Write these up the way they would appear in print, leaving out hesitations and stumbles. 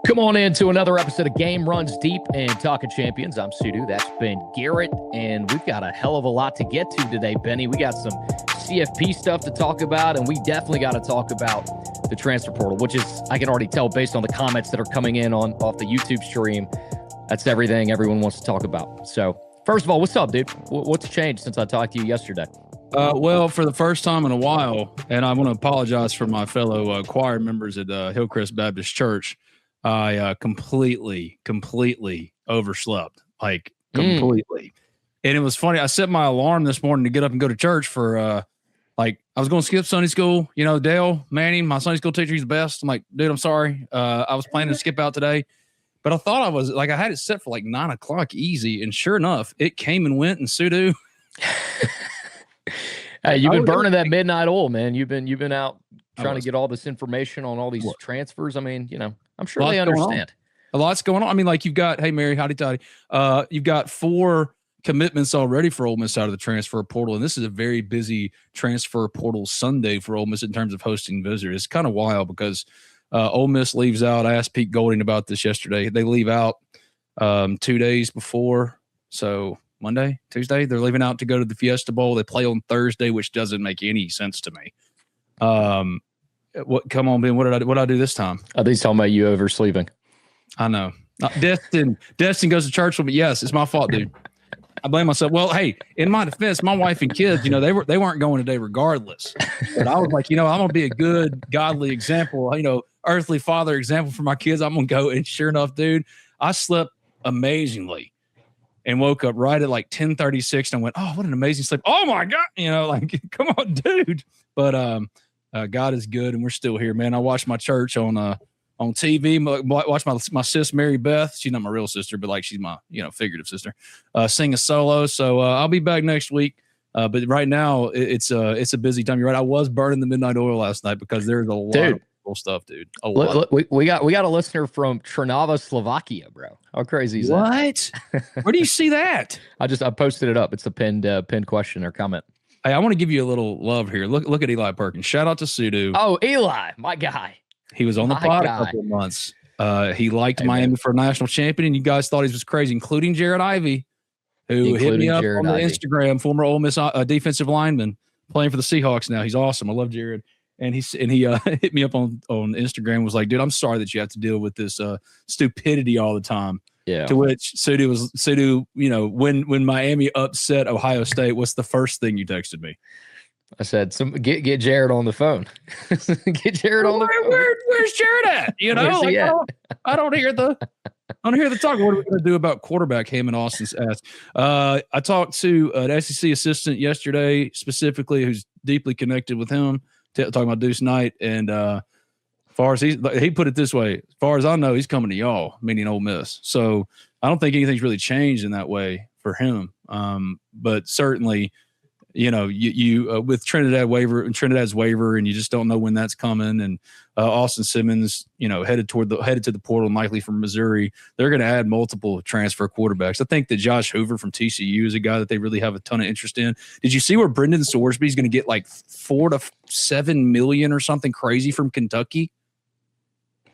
Come on into another episode of Game Runs Deep and Talking Champions. I'm Sudu. That's Ben Garrett, and we've got a hell of a lot to get to today, Benny. We got some CFP stuff to talk about, and we definitely got to talk about the transfer portal, which is, I can already tell based on the comments that are coming in off the YouTube stream, that's everything everyone wants to talk about. So, first of all, what's up, dude? What's changed since I talked to you yesterday? Well, for the first time in a while, and I want to apologize for my fellow choir members at Hillcrest Baptist Church, I completely overslept, like completely. And it was funny. I set my alarm this morning to get up and go to church for I was going to skip Sunday school. You know, Dale Manning, my Sunday school teacher, he's the best. I'm like, dude, I'm sorry. I was planning to skip out today, but I thought I had it set for like 9 o'clock easy. And sure enough, it came and went in Sudu. Hey, you've been burning that midnight oil, man. You've been out trying to get all this information on all these transfers. I mean, you know, I'm sure they understand. A lot's going on. I mean, like you've got, hey, Mary, howdy toddy. You've got 4 commitments already for Ole Miss out of the transfer portal. And this is a very busy transfer portal Sunday for Ole Miss in terms of hosting visitors. It's kind of wild because Ole Miss leaves out. I asked Pete Golding about this yesterday. They leave out 2 days before. So Monday, Tuesday, they're leaving out to go to the Fiesta Bowl. They play on Thursday, which doesn't make any sense to me. Come on, Ben. What did I do this time? Are they talking about you oversleeping? I know. Destin goes to church with me. Yes, it's my fault, dude. I blame myself. Well, hey, in my defense, my wife and kids, you know, they weren't going today regardless. But I was like, you know, I'm gonna be a good, godly example, you know, earthly father example for my kids. I'm gonna go, and sure enough, dude, I slept amazingly and woke up right at like 10:36 and I went, oh, what an amazing sleep. Oh my God, you know, like, come on, dude. But God is good, and we're still here, man. I watched my church on TV. Watch my sis Mary Beth. She's not my real sister, but like she's my figurative sister. Sing a solo. So I'll be back next week. But right now it's a busy time. You're right. I was burning the midnight oil last night because there's a lot of cool stuff, dude. A lot. We got a listener from Trinidad, Slovakia, bro. How crazy is that? What? Where do you see that? I posted it up. It's a pinned question or comment. Hey, I want to give you a little love here. Look at Eli Perkins. Shout out to Sudu. Oh, Eli, my guy. He was on the pod a couple of months. He liked Miami for a national champion, and you guys thought he was crazy, including Jared Ivey, who hit me up on the Instagram, former Ole Miss defensive lineman playing for the Seahawks now. He's awesome. I love Jared. And he hit me up on Instagram, was like, dude, I'm sorry that you have to deal with this stupidity all the time. Yeah. To which Sudu, you know, when Miami upset Ohio State, what's the first thing you texted me? I said, get Jared on the phone. Get Jared on the phone. Where's Jared at? You know, like, I don't hear the talk. What are we going to do about quarterback? Him and Austin's asked. I talked to an SEC assistant yesterday, specifically, who's deeply connected with him, talking about Deuce Knight. And far as he put it this way, as far as I know, he's coming to y'all, meaning Ole Miss. So I don't think anything's really changed in that way for him. But certainly, you know, you with Trinidad's waiver, and you just don't know when that's coming. And Austin Simmons, you know, headed to the portal, likely from Missouri. They're going to add multiple transfer quarterbacks. I think that Josh Hoover from TCU is a guy that they really have a ton of interest in. Did you see where Brendan Sorsby is going to get like $4 to $7 million or something crazy from Kentucky?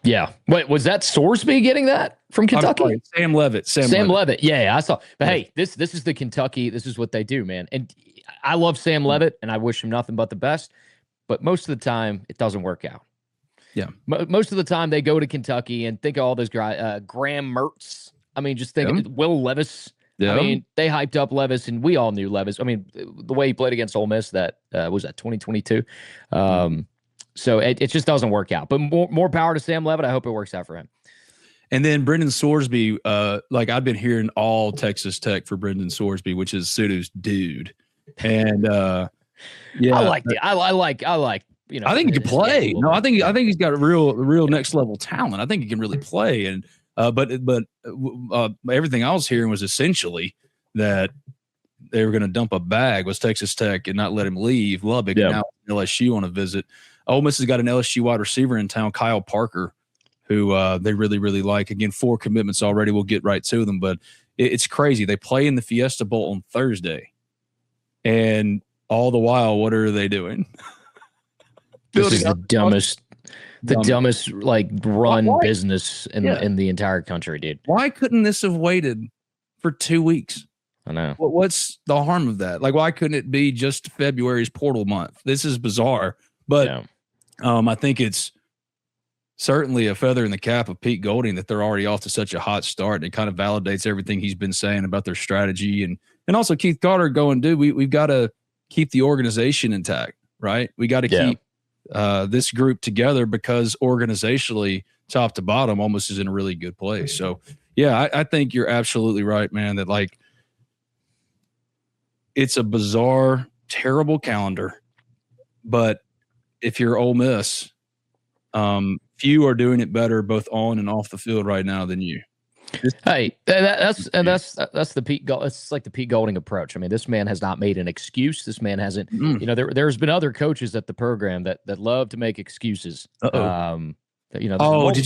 Yeah. Wait, was that Sorsby getting that from Kentucky? Sam Leavitt. Sam Leavitt. Yeah, I saw. But hey, this is the Kentucky. This is what they do, man. And I love Sam Leavitt, and I wish him nothing but the best. But most of the time, it doesn't work out. Yeah. Most of the time, they go to Kentucky and think of all those guys. Graham Mertz. I mean, just think of Will Levis. Yeah. I mean, they hyped up Levis, and we all knew Levis. I mean, the way he played against Ole Miss, that was that 2022. So it just doesn't work out. But more power to Sam Leavitt. I hope it works out for him. And then Brendan Sorsby, like I've been hearing all Texas Tech for Brendan Sorsby, which is Sudu's dude. And yeah, I like it. I like you know. I think he can play. No, I think he's got a real next level talent. I think he can really play. And but everything I was hearing was essentially that they were going to dump a bag was Texas Tech and not let him leave Lubbock. Yeah. Now LSU on a visit. Ole Miss has got an LSU wide receiver in town, Kyle Parker, who they really, really like. Again, 4 commitments already. We'll get right to them, but it's crazy. They play in the Fiesta Bowl on Thursday, and all the while, what are they doing? This is the dumbest. the dumbest like run business in the entire country, dude. Why couldn't this have waited for 2 weeks? I know. What's the harm of that? Like, why couldn't it be just February's portal month? This is bizarre, but I think it's certainly a feather in the cap of Pete Golding that they're already off to such a hot start. And it kind of validates everything he's been saying about their strategy, and also Keith Carter going, dude, we've got to keep the organization intact, right? We got to keep this group together because organizationally, top to bottom, Ole Miss is in a really good place. So, yeah, I think you're absolutely right, man, that like it's a bizarre, terrible calendar. But if you're Ole Miss, few are doing it better both on and off the field right now than you. Hey, that's the Pete. It's like the Pete Golding approach. I mean, this man has not made an excuse. This man hasn't. You know, there's been other coaches at the program that love to make excuses. Did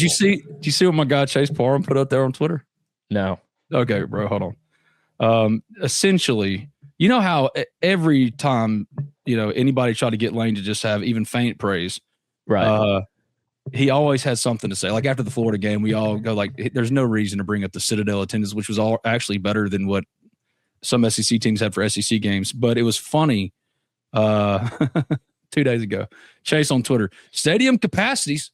you see what my guy Chase Parham put up there on Twitter? No. Okay, bro, hold on. Essentially, you know how every time anybody tried to get Lane to just have even faint praise, right? He always has something to say. Like after the Florida game, we all go like, there's no reason to bring up the Citadel attendance, which was all actually better than what some SEC teams had for SEC games. But it was funny 2 days ago. Chase on Twitter, stadium capacities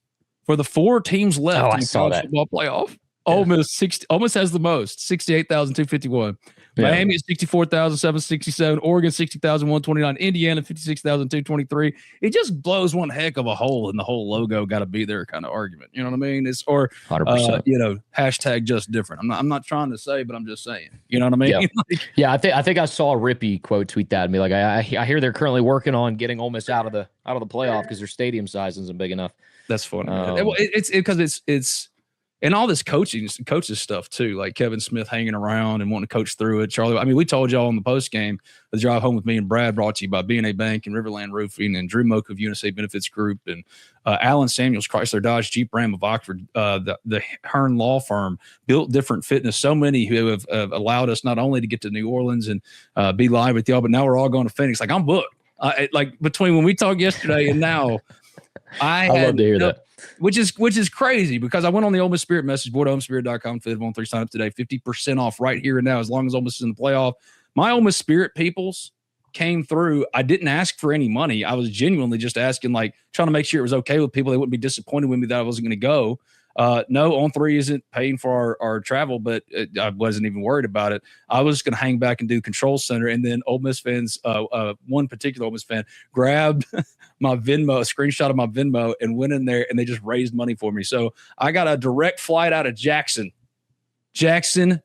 for the 4 teams left in the college football playoff. Yeah. Ole Miss has the most, 68,251. Yeah. Miami is 64,767. Oregon 60,129. Indiana 56,223. It just blows one heck of a hole in the whole logo got to be there kind of argument. You know what I mean? It's 100%. Hashtag just different. I'm not trying to say, but I'm just saying. You know what I mean? Yeah. I think I saw a Rippy quote tweet that at me. Like I hear they're currently working on getting Ole Miss out of the playoff because their stadium size isn't big enough. That's funny. It's because it's. And all this coaches stuff too, like Kevin Smith hanging around and wanting to coach through it. Charlie, I mean, we told y'all on the post game, the drive home with me and Brad, brought to you by B&A Bank and Riverland Roofing and Drew Moke of USA Benefits Group and Alan Samuels, Chrysler Dodge Jeep Ram of Oxford, the Hearn Law Firm, Built Different Fitness. So many who have allowed us not only to get to New Orleans and be live with y'all, but now we're all going to Phoenix. Like I'm booked. Like between when we talked yesterday and now, I love to hear that. Which is crazy because I went on the Ole Miss Spirit message board, OleMissSpirit.com, FID13, sign up today, 50% off right here and now as long as Ole Miss is in the playoff. My Ole Miss Spirit peoples came through. I didn't ask for any money. I was genuinely just asking, like, trying to make sure it was okay with people. They wouldn't be disappointed with me that I wasn't going to go. No, On Three isn't paying for our travel, but I wasn't even worried about it. I was just going to hang back and do Control Center. And then Ole Miss fans, one particular Ole Miss fan, grabbed my Venmo, a screenshot of my Venmo, and went in there and they just raised money for me. So I got a direct flight out of Jackson,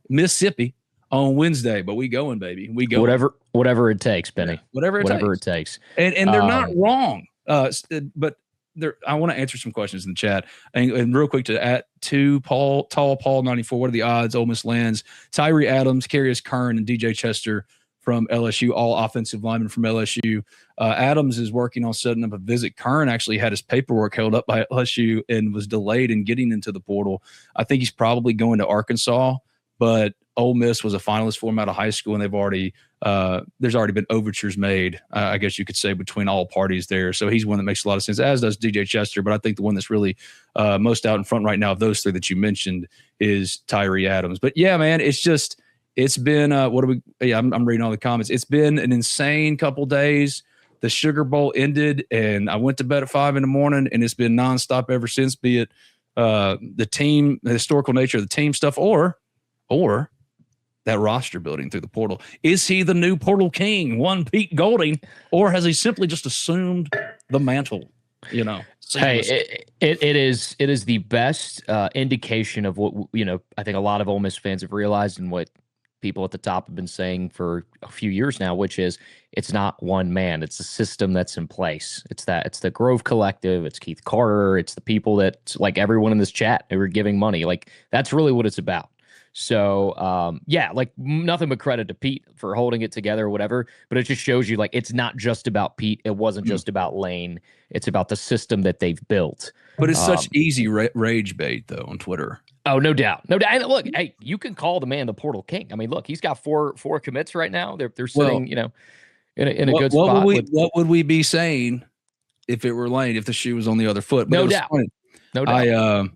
Mississippi on Wednesday, but we going, baby. We go. Whatever it takes, Benny. Whatever it takes. And they're not wrong. But I want to answer some questions in the chat. And real quick to Paul 94. What are the odds Ole Miss lands Tyree Adams, Carius Kern, and DJ Chester from LSU, all offensive linemen from LSU. Adams is working on setting up a visit. Kern actually had his paperwork held up by LSU and was delayed in getting into the portal. I think he's probably going to Arkansas, but Ole Miss was a finalist for him out of high school, and they've already there's already been overtures made, I guess you could say, between all parties there. So he's one that makes a lot of sense, as does DJ Chester. But I think the one that's really most out in front right now of those three that you mentioned is Tyree Adams. But yeah, man, it's been I'm reading all the comments. It's been an insane couple days. The Sugar Bowl ended, and I went to bed at 5 a.m, and it's been nonstop ever since. Be it the historical nature of the team stuff, or that roster building through the portal. Is he the new portal king, one Pete Golding, or has he simply just assumed the mantle? Hey, it is the best indication of what I think a lot of Ole Miss fans have realized, and what people at the top have been saying for a few years now, which is it's not one man, it's a system that's in place. It's the Grove Collective, it's Keith Carter, it's the people that, like everyone in this chat, who are giving money. Like that's really what it's about. So, like nothing but credit to Pete for holding it together or whatever, but it just shows you, like, it's not just about Pete. It wasn't just about Lane. It's about the system that they've built. But it's such easy rage bait though on Twitter. Oh, no doubt. No doubt. And look, hey, you can call the man the portal king. I mean, look, he's got four commits right now. They're sitting, in a good spot. What would we be saying if it were Lane, if the shoe was on the other foot. But no doubt. Funny. No doubt.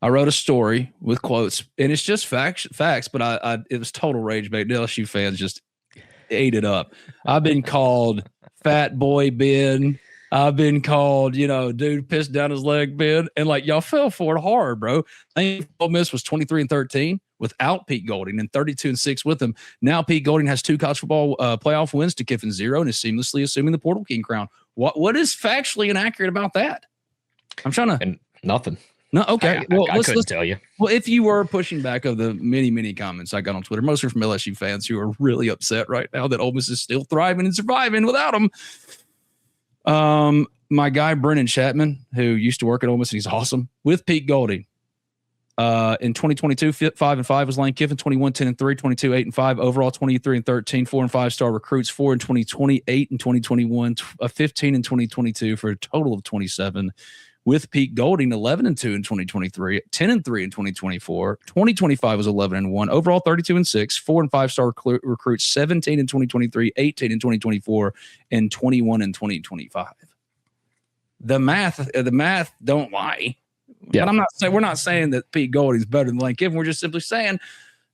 I wrote a story with quotes, and it's just facts, but it was total rage bait. The LSU fans just ate it up. I've been called fat boy Ben. I've been called, dude pissed down his leg, Ben. And like, y'all fell for it hard, bro. I think Ole Miss was 23-13 without Pete Golding and 32-6 with him. Now Pete Golding has 2 college football playoff wins to Kiffin's 0 and is seamlessly assuming the Portal King crown. What is factually inaccurate about that? I'm trying to. And nothing. No, okay. I couldn't tell you. Well, if you were pushing back of the many comments I got on Twitter, mostly from LSU fans who are really upset right now that Ole Miss is still thriving and surviving without them. My guy Brennan Chapman, who used to work at Ole Miss, and he's awesome, with Pete Golding. In 2022, 5-5 was Lane Kiffin, 21-10-3, 22-8-5, overall 23-13, 4 and 5-star recruits, 4 in 2020, 8 in 2021, 15 in 2022 for a total of 27. With Pete Golding, 11-2 in 2023, 10-3 in 2024, 2025 was 11-1, overall 32-6, 4 and 5-star recruits, 17 in 2023, 18 in 2024, and 21 in 2025. The math don't lie. Yeah. But we're not saying that Pete Golding's better than Lane Kiffin. We're just simply saying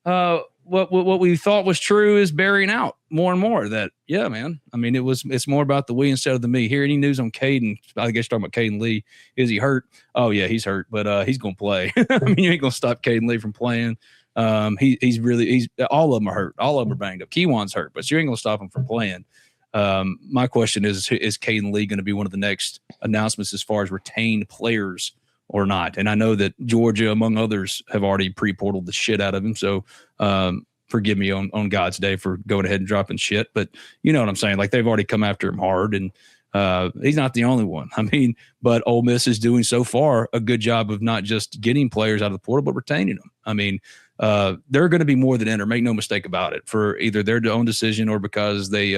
what we thought was true is bearing out more and more. That, yeah, man. I mean, it's more about the we instead of the me. Hear any news on Caden? I guess you're talking about Caden Lee. Is he hurt? Oh yeah, he's hurt, but he's gonna play. I mean, you ain't gonna stop Caden Lee from playing. He's all of them are hurt. All of them are banged up. Keywan's hurt, but you ain't gonna stop him from playing. My question is Caden Lee going to be one of the next announcements as far as retained players or not? And I know that Georgia, among others, have already pre-portaled the shit out of him. So forgive me on God's day for going ahead and dropping shit. But you know what I'm saying? Like, they've already come after him hard, and he's not the only one. I mean, but Ole Miss is doing so far a good job of not just getting players out of the portal, but retaining them. I mean, they're going to be more than enter. Make no mistake about it, for either their own decision or because they,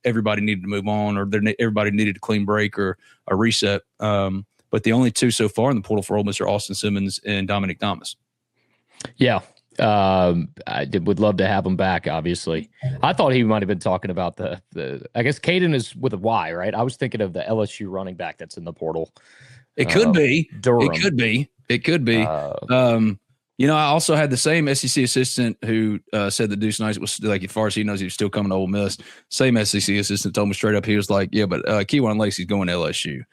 everybody needed to move on, or everybody needed a clean break or a reset. But the only two so far in the portal for Ole Miss are Austin Simmons and Dominic Thomas. Yeah. I would love to have him back, obviously. I thought he might have been talking about the I guess Caden is with a Y, right? I was thinking of the LSU running back that's in the portal. It could be. Durham. It could be. I also had the same SEC assistant who said that Deuce Knight was, like, as far as he knows, he was still coming to Ole Miss. Same SEC assistant told me straight up, he was like, yeah, but Keywan Lacey's going to LSU.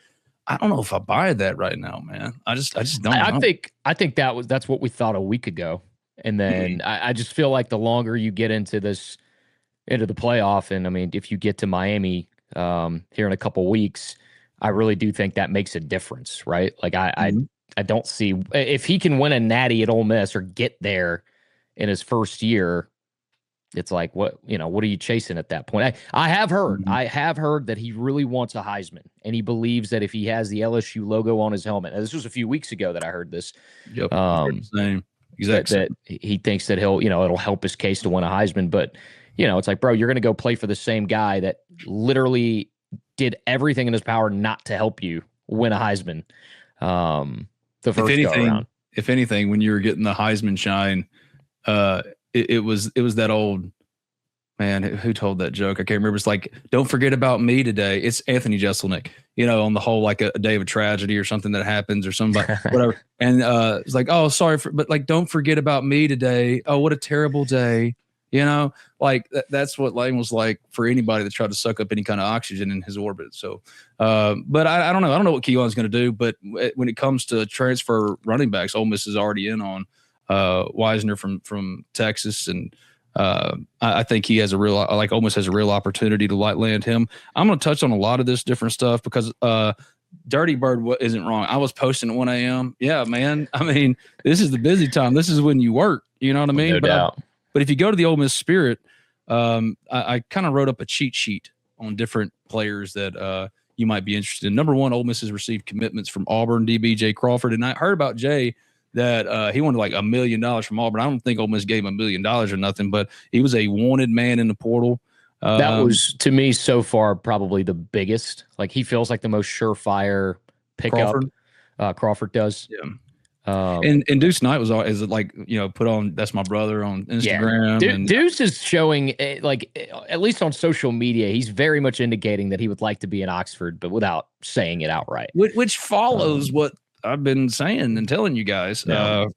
I don't know if I buy that right now, man. I just don't know. I think that's what we thought a week ago. And then I just feel like the longer you get into the playoff, and I mean, if you get to Miami here in a couple weeks, I really do think that makes a difference, right? Like I don't see if he can win a natty at Ole Miss or get there in his first year. It's like, what are you chasing at that point? I have heard that he really wants a Heisman, and he believes that if he has the LSU logo on his helmet, and this was a few weeks ago that I heard this. Yep. Same. Exactly. That he thinks that it'll help his case to win a Heisman. But, it's like, bro, you're going to go play for the same guy that literally did everything in his power not to help you win a Heisman. The first go around. If anything, when you were getting the Heisman shine, it was that old man who told that joke. I can't remember. It's like, don't forget about me today. It's Anthony Jeselnik, on the whole, like a day of a tragedy or something that happens or somebody, whatever. And it's like, oh, sorry, but like, don't forget about me today. Oh, what a terrible day. Like that's what Lane was like for anybody that tried to suck up any kind of oxygen in his orbit. So, but I don't know. I don't know what Keyon's going to do, but when it comes to transfer running backs, Ole Miss is already in on Wisner from Texas. And I think he has Ole Miss has a real opportunity to land him. I'm going to touch on a lot of this different stuff because Dirty Bird isn't wrong. I was posting at 1 a.m. Yeah, man. I mean, this is the busy time. This is when you work. You know what I mean? No doubt. But if you go to the Ole Miss Spirit, I kind of wrote up a cheat sheet on different players that you might be interested in. Number one, Ole Miss has received commitments from Auburn, DB, Jay Crawford. And I heard about Jay that he wanted like $1 million from Auburn. I don't think Ole Miss gave him $1 million or nothing, but he was a wanted man in the portal. That was, to me, so far probably the biggest. Like, he feels like the most surefire pickup. Crawford does. Yeah. And Deuce Knight was always like, put on "That's my brother" on Instagram. Yeah. And Deuce is showing, at least on social media, he's very much indicating that he would like to be in Oxford, but without saying it outright. Which follows what I've been saying and telling you guys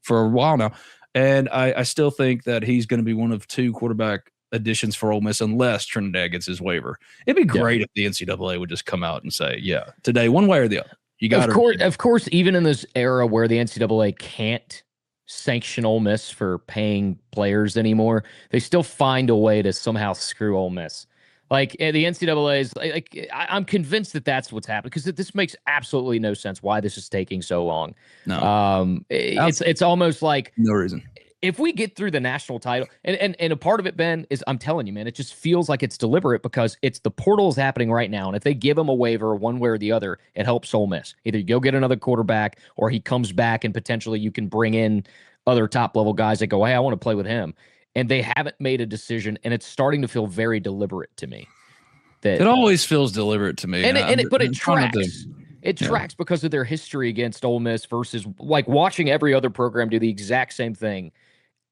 for a while now. And I still think that he's going to be one of 2 quarterback additions for Ole Miss unless Trinidad gets his waiver. It'd be great if the NCAA would just come out and say, today, one way or the other. You got of course, even in this era where the NCAA can't sanction Ole Miss for paying players anymore, they still find a way to somehow screw Ole Miss. Like the NCAA is I'm convinced that that's what's happened, because this makes absolutely no sense why this is taking so long. No, it's almost like no reason. If we get through the national title, and a part of it, Ben, is I'm telling you, man, it just feels like it's deliberate because it's the portal is happening right now. And if they give him a waiver one way or the other, it helps Ole Miss. Either you go get another quarterback or he comes back and potentially you can bring in other top level guys that go, hey, I want to play with him. And they haven't made a decision. And it's starting to feel very deliberate to me. That it always feels deliberate to me. But it tracks. It tracks because of their history against Ole Miss versus like watching every other program do the exact same thing.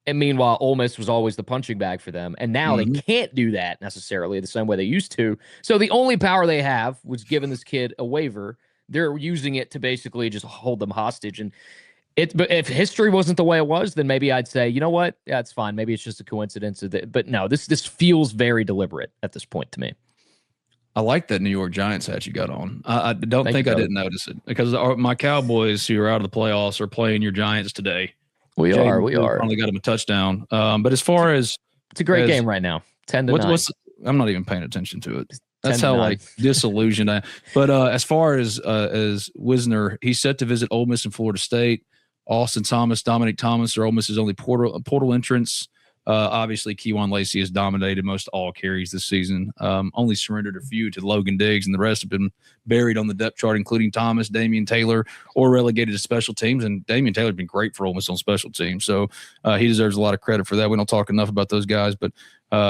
And meanwhile, Ole Miss was always the punching bag for them. And now they can't do that necessarily the same way they used to. So the only power they have was giving this kid a waiver. They're using it to basically just hold them hostage. And but if history wasn't the way it was, then maybe I'd say, you know what? Yeah, it's fine. Maybe it's just a coincidence. But no, this feels very deliberate at this point to me. I like that New York Giants hat you got on. I don't think I didn't notice it because my Cowboys who are out of the playoffs are playing your Giants today. We are. Finally got him a touchdown. But as far as it's a great game right now, 10-9. I'm not even paying attention to it. That's how disillusioned I am. But as far as Wisner, he's set to visit Ole Miss and Florida State. Austin Thomas, Dominic Thomas are Ole Miss's only portal entrants. Obviously, Kewan Lacey has dominated most all carries this season. Only surrendered a few to Logan Diggs, and the rest have been buried on the depth chart, including Thomas, Damian Taylor, or relegated to special teams. And Damian Taylor's been great for Ole Miss on special teams, so he deserves a lot of credit for that. We don't talk enough about those guys, but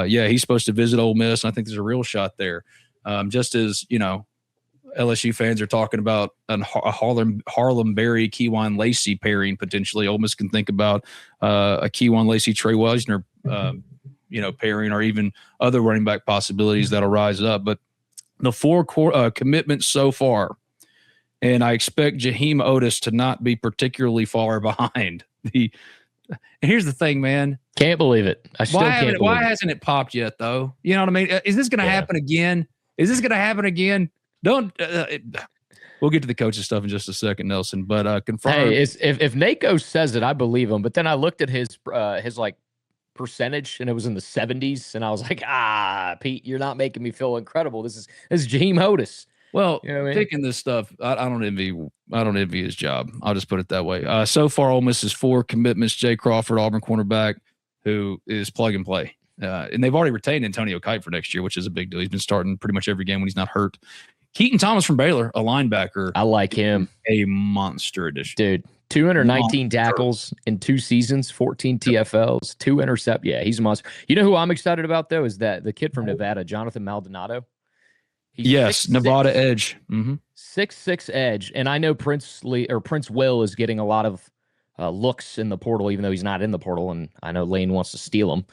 he's supposed to visit Ole Miss, and I think there's a real shot there. Just as LSU fans are talking about a Harlem Berry Kewan Lacey pairing potentially. Ole Miss can think about a Kewan Lacey Trey Wisner pairing, or even other running back possibilities that'll rise up. But the 4 commitments so far, and I expect Jaheim Otis to not be particularly far behind. And here's the thing, man. Can't believe it. I still can't believe it. Why hasn't it popped yet, though? You know what I mean? Is this going to happen again? Don't. We'll get to the coach's stuff in just a second, Nelson. But confirm. Hey, if Nako says it, I believe him. But then I looked at his like percentage, and it was in the 70s, and I was like, Pete, you're not making me feel incredible. This is Jaheim Otis. Well, picking this stuff, I don't envy his job. I'll just put it that way. So far, Ole Miss has 4 commitments. Jay Crawford, Auburn cornerback, who is plug and play. And they've already retained Antonio Kite for next year, which is a big deal. He's been starting pretty much every game when he's not hurt. Keaton Thomas from Baylor, a linebacker. I like him. A monster addition. Dude, 219 tackles in 2 seasons, 14 TFLs, 2 intercepts. Yeah, he's a monster. You know who I'm excited about, though, is that the kid from Nevada, Jonathan Maldonado. He's Nevada edge. 6'6" edge. And I know Prince Will is getting a lot of looks in the portal, even though he's not in the portal. And I know Lane wants to steal him.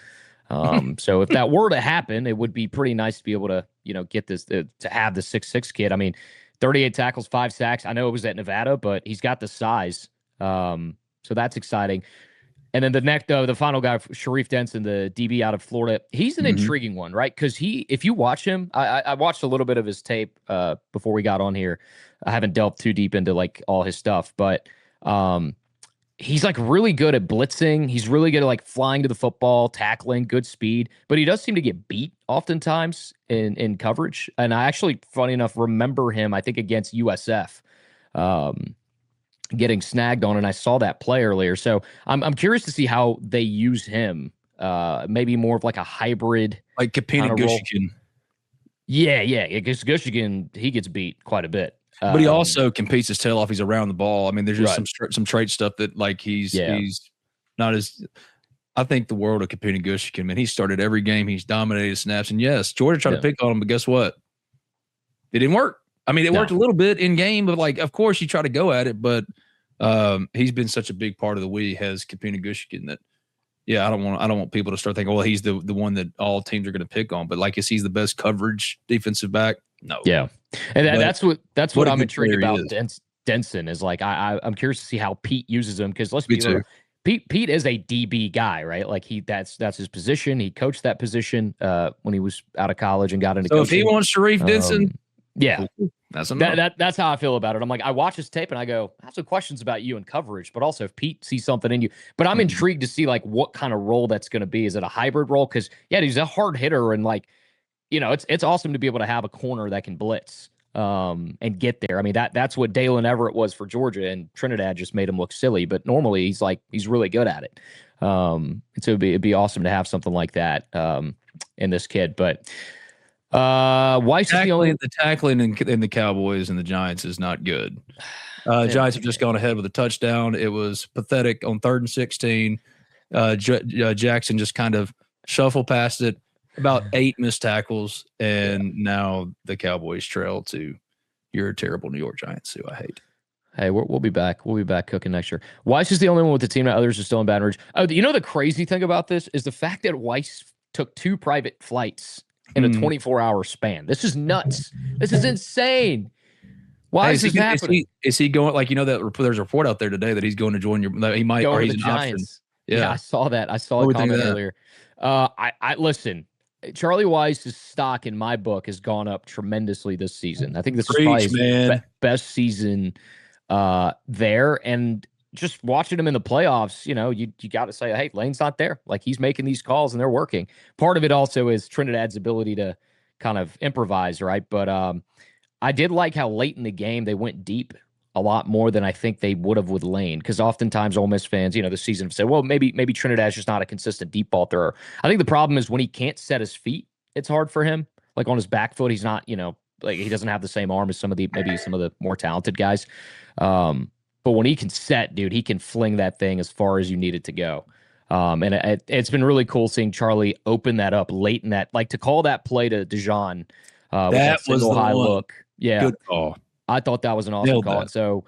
So if that were to happen, it would be pretty nice to be able to, get this, to have the 6'6" kid. I mean, 38 tackles, 5 sacks. I know it was at Nevada, but he's got the size. So that's exciting. And then the final guy, Sharif Denson, the DB out of Florida, he's an intriguing one, right? Because if you watch him, I watched a little bit of his tape before we got on here. I haven't delved too deep into like all his stuff, but he's like really good at blitzing. He's really good at like flying to the football, tackling, good speed, but he does seem to get beat oftentimes in coverage. And I actually, funny enough, remember him, I think against USF, getting snagged on, and I saw that play earlier. So I'm curious to see how they use him. Maybe more of like a hybrid, like Kapina Gushikin. Yeah. Because Gushikin, he gets beat quite a bit. But he also competes his tail off. He's around the ball. I mean, there's just some trait stuff that like he's not as. I think the world of Kapina Gushikin. Man, he started every game. He's dominated snaps. And yes, Georgia tried to pick on him, but guess what? It didn't work. I mean, it worked a little bit in game, but like, of course, you try to go at it, but He's been such a big part of the way has Kapina-Gushkin that, yeah, I don't want people to start thinking, well, he's the one that all teams are going to pick on. But like, is he's the best coverage defensive back? No. Yeah, and that's what I'm intrigued about. Denson is like, I'm curious to see how Pete uses him, because let's be real. Pete is a DB guy, right? Like that's his position. He coached that position when he was out of college and got into coaching. If he wants Sharif Denson, yeah, that's how I feel about it. I'm like, I watch his tape and I go, I have some questions about you in coverage, but also if Pete sees something in you. But I'm intrigued to see like what kind of role that's going to be. Is it a hybrid role? Because he's a hard hitter, and like, it's awesome to be able to have a corner that can blitz and get there. I mean, that's what Dalen Everett was for Georgia, and Trinidad just made him look silly. But normally he's really good at it. And so it'd be awesome to have something like that in this kid. But Weiss the tackling in the Cowboys and the Giants is not good. Giants have just gone ahead with a touchdown. It was pathetic on 3rd and 16. Jackson just kind of shuffled past it. About 8 missed tackles, and now the Cowboys trail to your terrible New York Giants, who I hate. Hey, we'll be back. We'll be back cooking next year. Weiss is the only one with the team. That others are still in Baton Rouge. Oh, the crazy thing about this is the fact that Weiss took 2 private flights in a 24-hour span. This is nuts. This is insane. Why is this happening? Is he going, like, that there's a report out there today that he's going to join he might, or he's an Giants. Option. Yeah, I saw that. I saw a comment earlier. I listen. Charlie Weiss's stock in my book has gone up tremendously this season. I think this is probably his best season there. And just watching him in the playoffs, you got to say, hey, Lane's not there. Like, he's making these calls and they're working. Part of it also is Trinidad's ability to kind of improvise, right? But I did like how late in the game they went deep a lot more than I think they would have with Lane, because oftentimes Ole Miss fans, this season say, well, maybe Trinidad's just not a consistent deep ball thrower. I think the problem is when he can't set his feet, it's hard for him. Like on his back foot, he's not, like he doesn't have the same arm as some of the more talented guys. But when he can set, dude, he can fling that thing as far as you need it to go. And it's been really cool seeing Charlie open that up late in that, like to call that play to Dijon with that single high look. Yeah. Good call. I thought that was an awesome call. So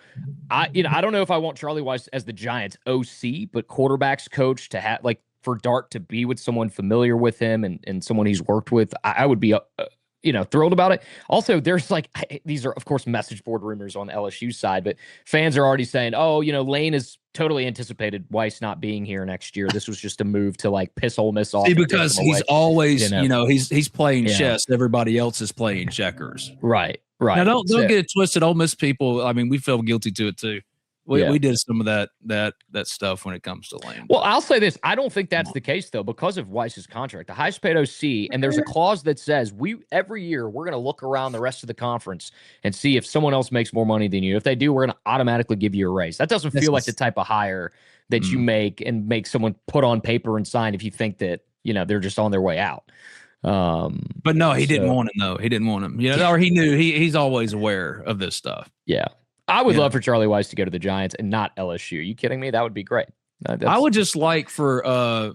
I don't know if I want Charlie Weiss as the Giants OC, but quarterbacks coach to have, like, for Dart to be with someone familiar with him and someone he's worked with, I would be, thrilled about it. Also, there's these are of course message board rumors on the LSU side, but fans are already saying, oh, Lane is totally anticipated Weiss not being here next year. This was just a move to like piss Ole Miss off. See, because he's always, he's playing chess. Everybody else is playing checkers. Right. Now, don't get it twisted. Ole Miss people, I mean, we feel guilty to it too. We did some of that stuff when it comes to Lane. Well, I'll say this. I don't think that's the case, though, because of Weiss's contract. The highest paid OC, and there's a clause that says every year we're going to look around the rest of the conference and see if someone else makes more money than you. If they do, we're going to automatically give you a raise. That doesn't feel like the type of hire that you make someone put on paper and sign if you think that, they're just on their way out. But no, he didn't want him, though. He didn't want him. Or he knew he's always aware of this stuff. Yeah. I would love for Charlie Weiss to go to the Giants and not LSU. Are you kidding me? That would be great. I would just like for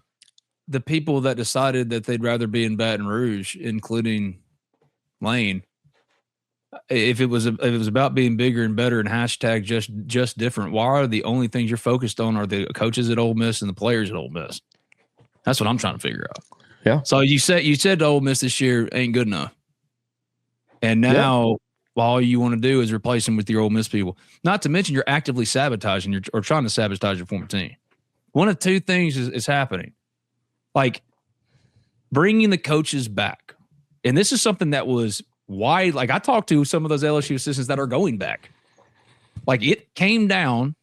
the people that decided that they'd rather be in Baton Rouge, including Lane, if it was about being bigger and better and hashtag just different, why are the only things you're focused on are the coaches at Ole Miss and the players at Ole Miss? That's what I'm trying to figure out. Yeah. So you said Ole Miss this year ain't good enough, and now all you want to do is replace them with your Ole Miss people. Not to mention you're actively sabotaging or trying to sabotage your former team. One of two things is happening, like bringing the coaches back, and this is something that was wide. Like I talked to some of those LSU assistants that are going back. Like it came down.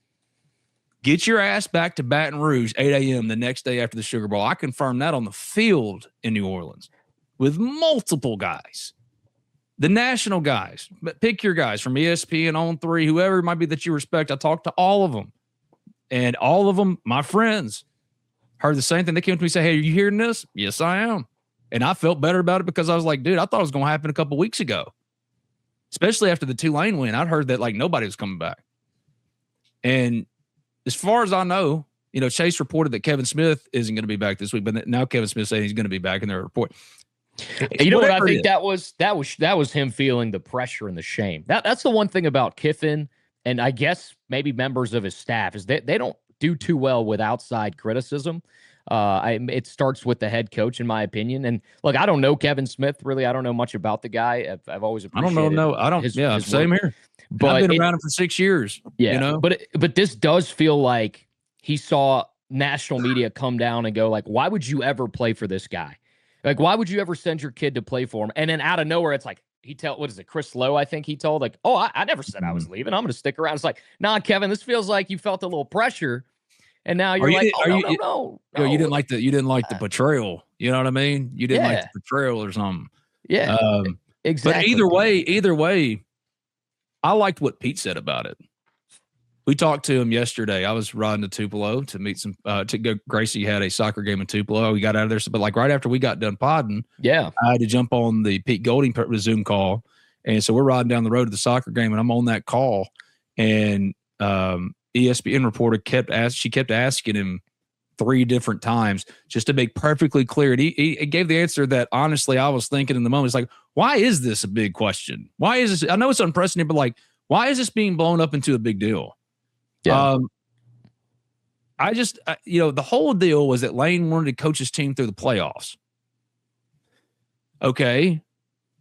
Get your ass back to Baton Rouge, 8 a.m. the next day after the Sugar Bowl. I confirmed that on the field in New Orleans with multiple guys. The national guys, but pick your guys from ESPN, On3, whoever it might be that you respect. I talked to all of them. And all of them, my friends, heard the same thing. They came to me and said, hey, are you hearing this? Yes, I am. And I felt better about it because I was like, dude, I thought it was going to happen a couple weeks ago. Especially after the Tulane win. I'd heard that like nobody was coming back. And as far as I know, Chase reported that Kevin Smith isn't going to be back this week, but now Kevin Smith saying he's going to be back in their report. You know what I think that was him feeling the pressure and the shame. That's the one thing about Kiffin and I guess maybe members of his staff, is that they don't do too well with outside criticism. It starts with the head coach, in my opinion. And look, I don't know Kevin Smith really. I don't know much about the guy. I've always appreciated. I don't know. I don't. His same work. Here. But I've been around him for 6 years. Yeah, you know. But this does feel like he saw national media come down and go like, why would you ever play for this guy? Like, why would you ever send your kid to play for him? And then out of nowhere, it's like what is it? Chris Lowe, I think he told like, oh, I never said I was leaving. I'm going to stick around. It's like, nah, Kevin, this feels like you felt a little pressure. And now you're like, no. You didn't like the portrayal. You know what I mean? You didn't like the portrayal or something. Yeah, exactly. But either way, I liked what Pete said about it. We talked to him yesterday. I was riding to Tupelo to meet some. To go. Gracie had a soccer game in Tupelo. We got out of there, but like right after we got done podding, I had to jump on the Pete Golding Zoom call, and so we're riding down the road to the soccer game, and I'm on that call, and ESPN reporter kept asking him 3 different times just to make perfectly clear. And he gave the answer that honestly I was thinking in the moment. It's like, why is this a big question? Why is this? I know it's unprecedented, but like, why is this being blown up into a big deal? Yeah. The whole deal was that Lane wanted to coach his team through the playoffs. Okay.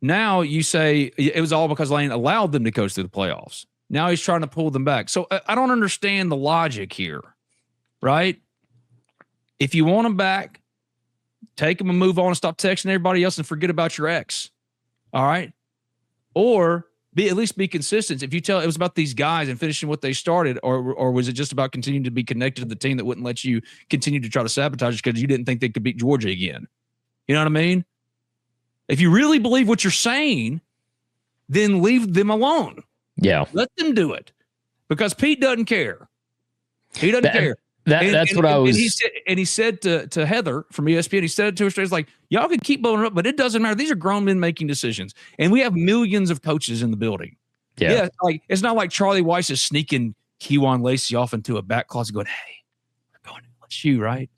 Now you say it was all because Lane allowed them to coach through the playoffs. Now he's trying to pull them back. So I don't understand the logic here, right? If you want them back, take them and move on and stop texting everybody else and forget about your ex. All right. Or at least be consistent. If you tell it was about these guys and finishing what they started, or was it just about continuing to be connected to the team that wouldn't let you continue to try to sabotage because you didn't think they could beat Georgia again? You know what I mean? If you really believe what you're saying, then leave them alone. Yeah. Let them do it because Pete doesn't care. He doesn't care. That's what I was. And he said to Heather from ESPN, he said it to her straight, it's like, y'all can keep blowing it up, but it doesn't matter. These are grown men making decisions. And we have millions of coaches in the building. Yeah. Like it's not like Charlie Weiss is sneaking Kejuan Lacey off into a back closet going, hey, we're going to let you, right?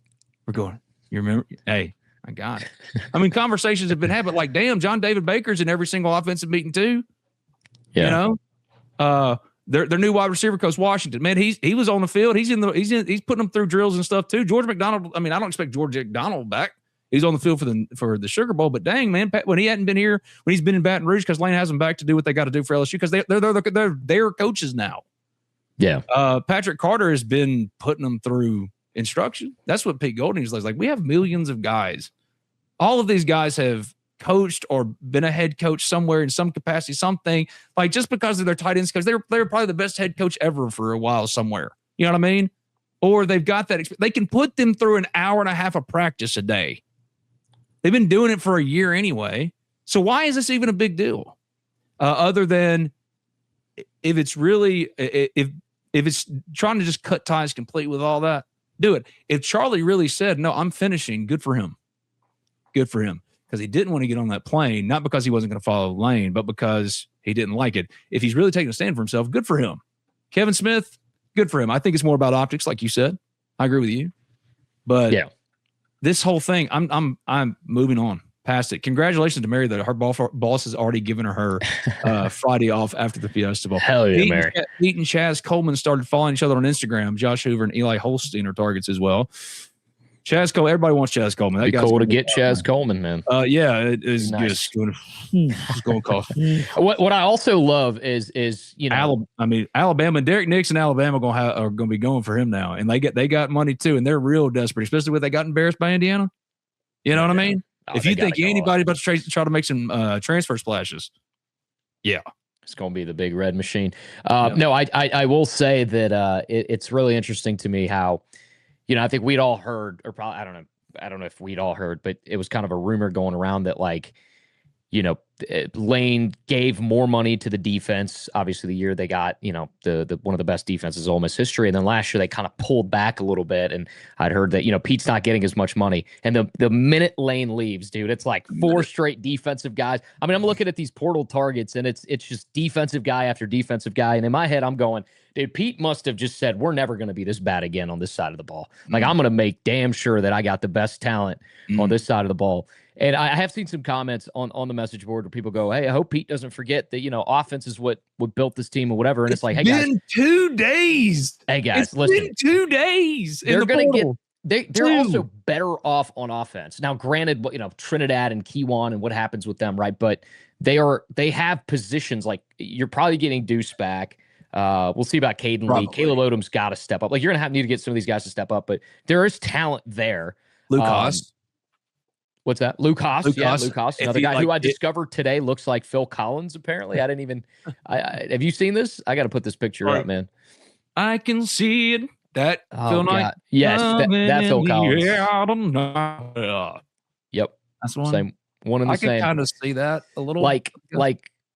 We're going, you remember? Hey, I got it. I mean, conversations have been had, but like, damn, John David Baker's in every single offensive meeting too. Yeah. You know? Their new wide receiver coach, Washington, man, he was on the field. He's putting them through drills and stuff too. George McDonald, I mean, I don't expect George McDonald back. He's on the field for the Sugar Bowl, but dang, man, when he hadn't been here, when he's been in Baton Rouge, because Lane has them back to do what they got to do for LSU, because they're their coaches now. Yeah. Patrick Carter has been putting them through instruction. That's what Pete Golding is like. We have millions of guys. All of these guys have coached or been a head coach somewhere in some capacity, something like just because of their tight ends, because they're probably the best head coach ever for a while somewhere. You know what I mean? Or they've got that. They can put them through an hour and a half of practice a day. They've been doing it for a year anyway. So why is this even a big deal? Other than if it's really, if it's trying to just cut ties complete with all that, do it. If Charlie really said, no, I'm finishing, good for him. Good for him. Because he didn't want to get on that plane, not because he wasn't going to follow the lane, but because he didn't like it. If he's really taking a stand for himself, good for him. Kevin Smith, good for him. I think it's more about optics, like you said. I agree with you. But this whole thing, I'm moving on past it. Congratulations to Mary that her boss has already given her Friday off after the Fiesta Bowl. Hell yeah, Mary. Pete and Chaz Coleman started following each other on Instagram. Josh Hoover and Eli Holstein are targets as well. Chaz Coleman, everybody wants Chaz Coleman. That guy's cool to get Chaz Coleman, man. Yeah, it is nice. Just going to cost. What I also love is Alabama and Derek Nix and Alabama are going to be going for him now, and they got money too, and they're real desperate, especially when they got embarrassed by Indiana. You know what I mean? If you think anybody about to try to make some transfer splashes, it's going to be the big red machine. No, I will say that it's really interesting to me how. I think we'd all heard, or probably, I don't know if we'd all heard, but it was kind of a rumor going around that Lane gave more money to the defense. Obviously, the year they got, the one of the best defenses in Ole Miss history. And then last year they kind of pulled back a little bit. And I'd heard that, Pete's not getting as much money. And the minute Lane leaves, dude, it's like 4 straight defensive guys. I mean, I'm looking at these portal targets and it's just defensive guy after defensive guy. And in my head, I'm going, dude, Pete must have just said, we're never going to be this bad again on this side of the ball. Like, I'm going to make damn sure that I got the best talent on this side of the ball. And I have seen some comments on the message board where people go, "Hey, I hope Pete doesn't forget that offense is what built this team or whatever." And it's like, "Hey guys, been 2 days. Hey guys, it's listen, been 2 days. They're going to get. They're also better off on offense. Now, granted, Trinidad and Kiwan and what happens with them, right? But they have positions like you're probably getting Deuce back. We'll see about Caden Lee. Caleb Odom's got to step up. Like you're gonna need to get some of these guys to step up, but there is talent there. Luke Haas. What's that? Luke Haas. Luke Haas. Another guy who I discovered today looks like Phil Collins. Apparently, I didn't even. Have you seen this? I got to put this picture up, man. I can see it. That Phil Knight. Yes, that Phil Collins. Yep, that's one. Same one in the same. I can kind of see that a little. Like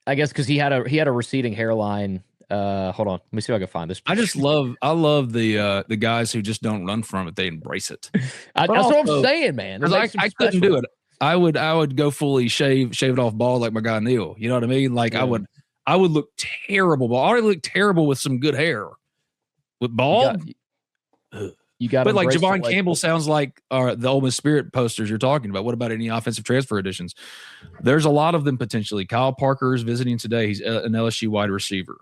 I guess because he had a receding hairline. Hold on, let me see if I can find this picture. I love the guys who just don't run from it; they embrace it. That's what I'm saying, man. I couldn't do it. I would go fully shave it off bald like my guy Neil. You know what I mean? Like I would look terrible. I already look terrible with some good hair. With bald, you got. But like Javon Campbell sounds like the Ole Miss Spirit posters you're talking about. What about any offensive transfer additions? There's a lot of them potentially. Kyle Parker is visiting today. He's an LSU wide receiver.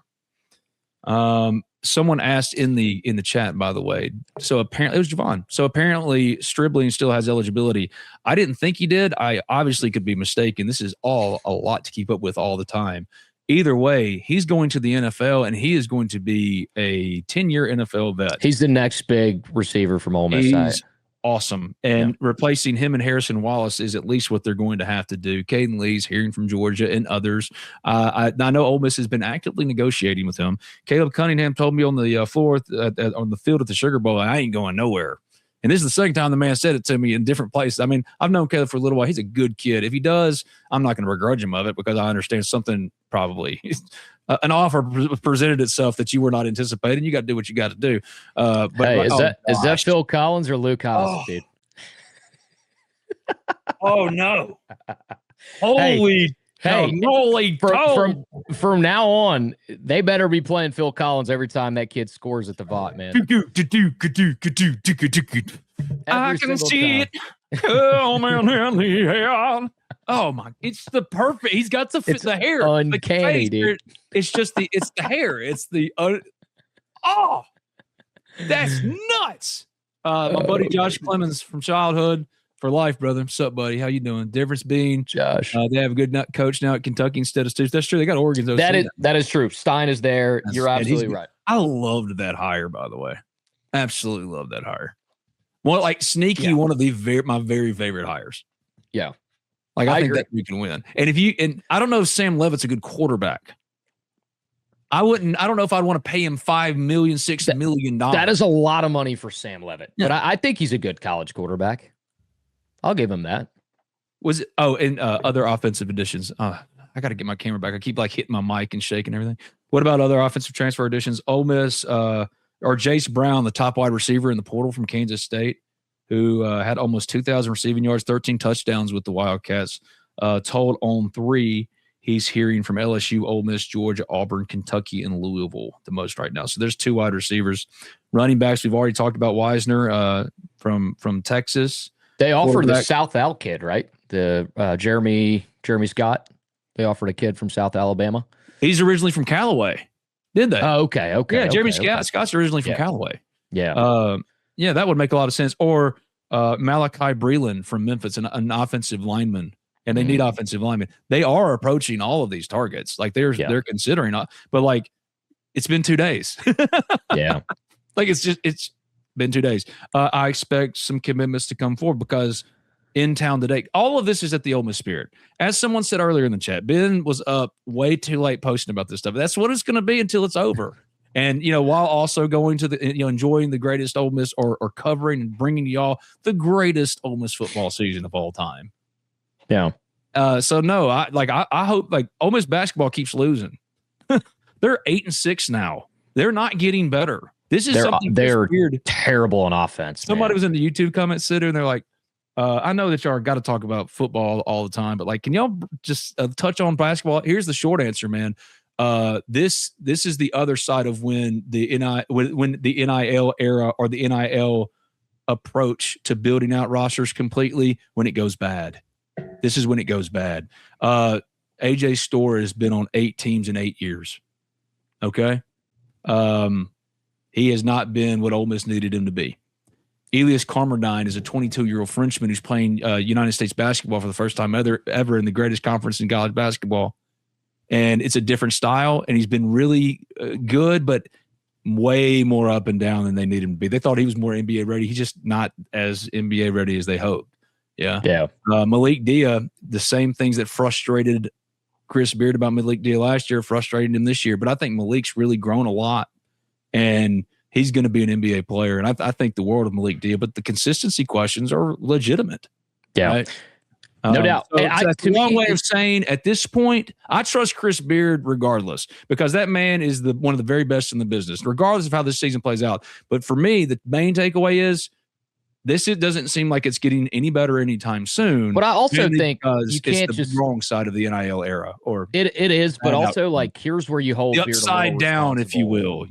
Someone asked in the chat, by the way. So apparently it was Javon. So apparently Stribling still has eligibility. I didn't think he did. I obviously could be mistaken. This is all a lot to keep up with all the time. Either way, he's going to the NFL, and he is going to be a 10-year NFL vet. He's the next big receiver from Ole Miss. He's awesome. And replacing him and Harrison Wallace is at least what they're going to have to do. Caden Lee's hearing from Georgia and others. I know Ole Miss has been actively negotiating with him. Caleb Cunningham told me on the floor on the field at the Sugar Bowl, I ain't going nowhere. And this is the second time the man said it to me in different places. I mean, I've known Caleb for a little while. He's a good kid. If he does, I'm not going to begrudge him of it because I understand something probably an offer presented itself that you were not anticipating. You got to do what you got to do. But hey, is that Phil Collins or Luke Haas, dude? Oh no! Holy. Hey, from now on, they better be playing Phil Collins every time that kid scores at the Vaught, man. I can see it. Oh man, oh my! It's the perfect. He's got the hair. Uncanny, dude. It's just the hair. It's the that's nuts. My buddy Josh Clemens from childhood. For life, brother. What's up, buddy? How you doing? Difference being, Josh. They have a good coach now at Kentucky instead of Stoops. That's true. They got Oregon. That is true. Stein is there. You're absolutely right. I loved that hire, by the way. Absolutely loved that hire. Well, like sneaky, one of my very favorite hires. Yeah, like I think that we can win. And I don't know if Sam Levitt's a good quarterback. I don't know if I'd want to pay him $5 million, $6 million. That is a lot of money for Sam Levitt, but I think he's a good college quarterback. I'll give him that. Was it? Oh, and other offensive additions. I got to get my camera back. I keep like hitting my mic and shaking everything. What about other offensive transfer additions? Ole Miss or Jace Brown, the top wide receiver in the portal from Kansas State, who had almost 2,000 receiving yards, 13 touchdowns with the Wildcats. Told on 3. He's hearing from LSU, Ole Miss, Georgia, Auburn, Kentucky, and Louisville the most right now. So there's 2 wide receivers. Running backs, we've already talked about Wisner from Texas. They offered the South Al kid, right? The Jeremy Scott. They offered a kid from South Alabama. He's originally from Callaway. Did they? Oh, okay. Yeah, Jeremy Scott's originally from Callaway. Yeah. Yeah, that would make a lot of sense. Or Malachi Breland from Memphis, an offensive lineman, and they need offensive linemen. They are approaching all of these targets. Like they're considering, but like it's been 2 days. Yeah. Like it's been 2 days. I expect some commitments to come forward because in town today, all of this is at the Ole Miss Spirit. As someone said earlier in the chat, Ben was up way too late posting about this stuff. That's what it's going to be until it's over. And, while also going to enjoying the greatest Ole Miss or covering and bringing y'all the greatest Ole Miss football season of all time. Yeah. So no, I hope like Ole Miss basketball keeps losing. They're 8-6 now. They're not getting better. This is something weird. Terrible on offense. Somebody was in the YouTube comment center and they're like, I know that y'all got to talk about football all the time, but like, can y'all just touch on basketball? Here's the short answer, man. This is the other side of when the NIL era or the NIL approach to building out rosters completely when it goes bad. this is when it goes bad. AJ Storr has been on 8 teams in 8 years. Okay. He has not been what Ole Miss needed him to be. Elias Carmerdine is a 22-year-old Frenchman who's playing United States basketball for the first time ever in the greatest conference in college basketball. And it's a different style, and he's been really good, but way more up and down than they need him to be. They thought he was more NBA ready. He's just not as NBA ready as they hoped. Yeah. Malik Dia, the same things that frustrated Chris Beard about Malik Dia last year frustrated him this year. But I think Malik's really grown a lot, and he's going to be an NBA player. And I think the world of Malik Dia, but the consistency questions are legitimate. Yeah. Right? No doubt. So that's a long way of saying at this point, I trust Chris Beard regardless, because that man is one of the very best in the business, regardless of how this season plays out. But for me, the main takeaway is it doesn't seem like it's getting any better anytime soon. But I also think you can't it's the wrong side of the NIL era. Or it is, but also like here's where you hold the Beard upside down, if you will,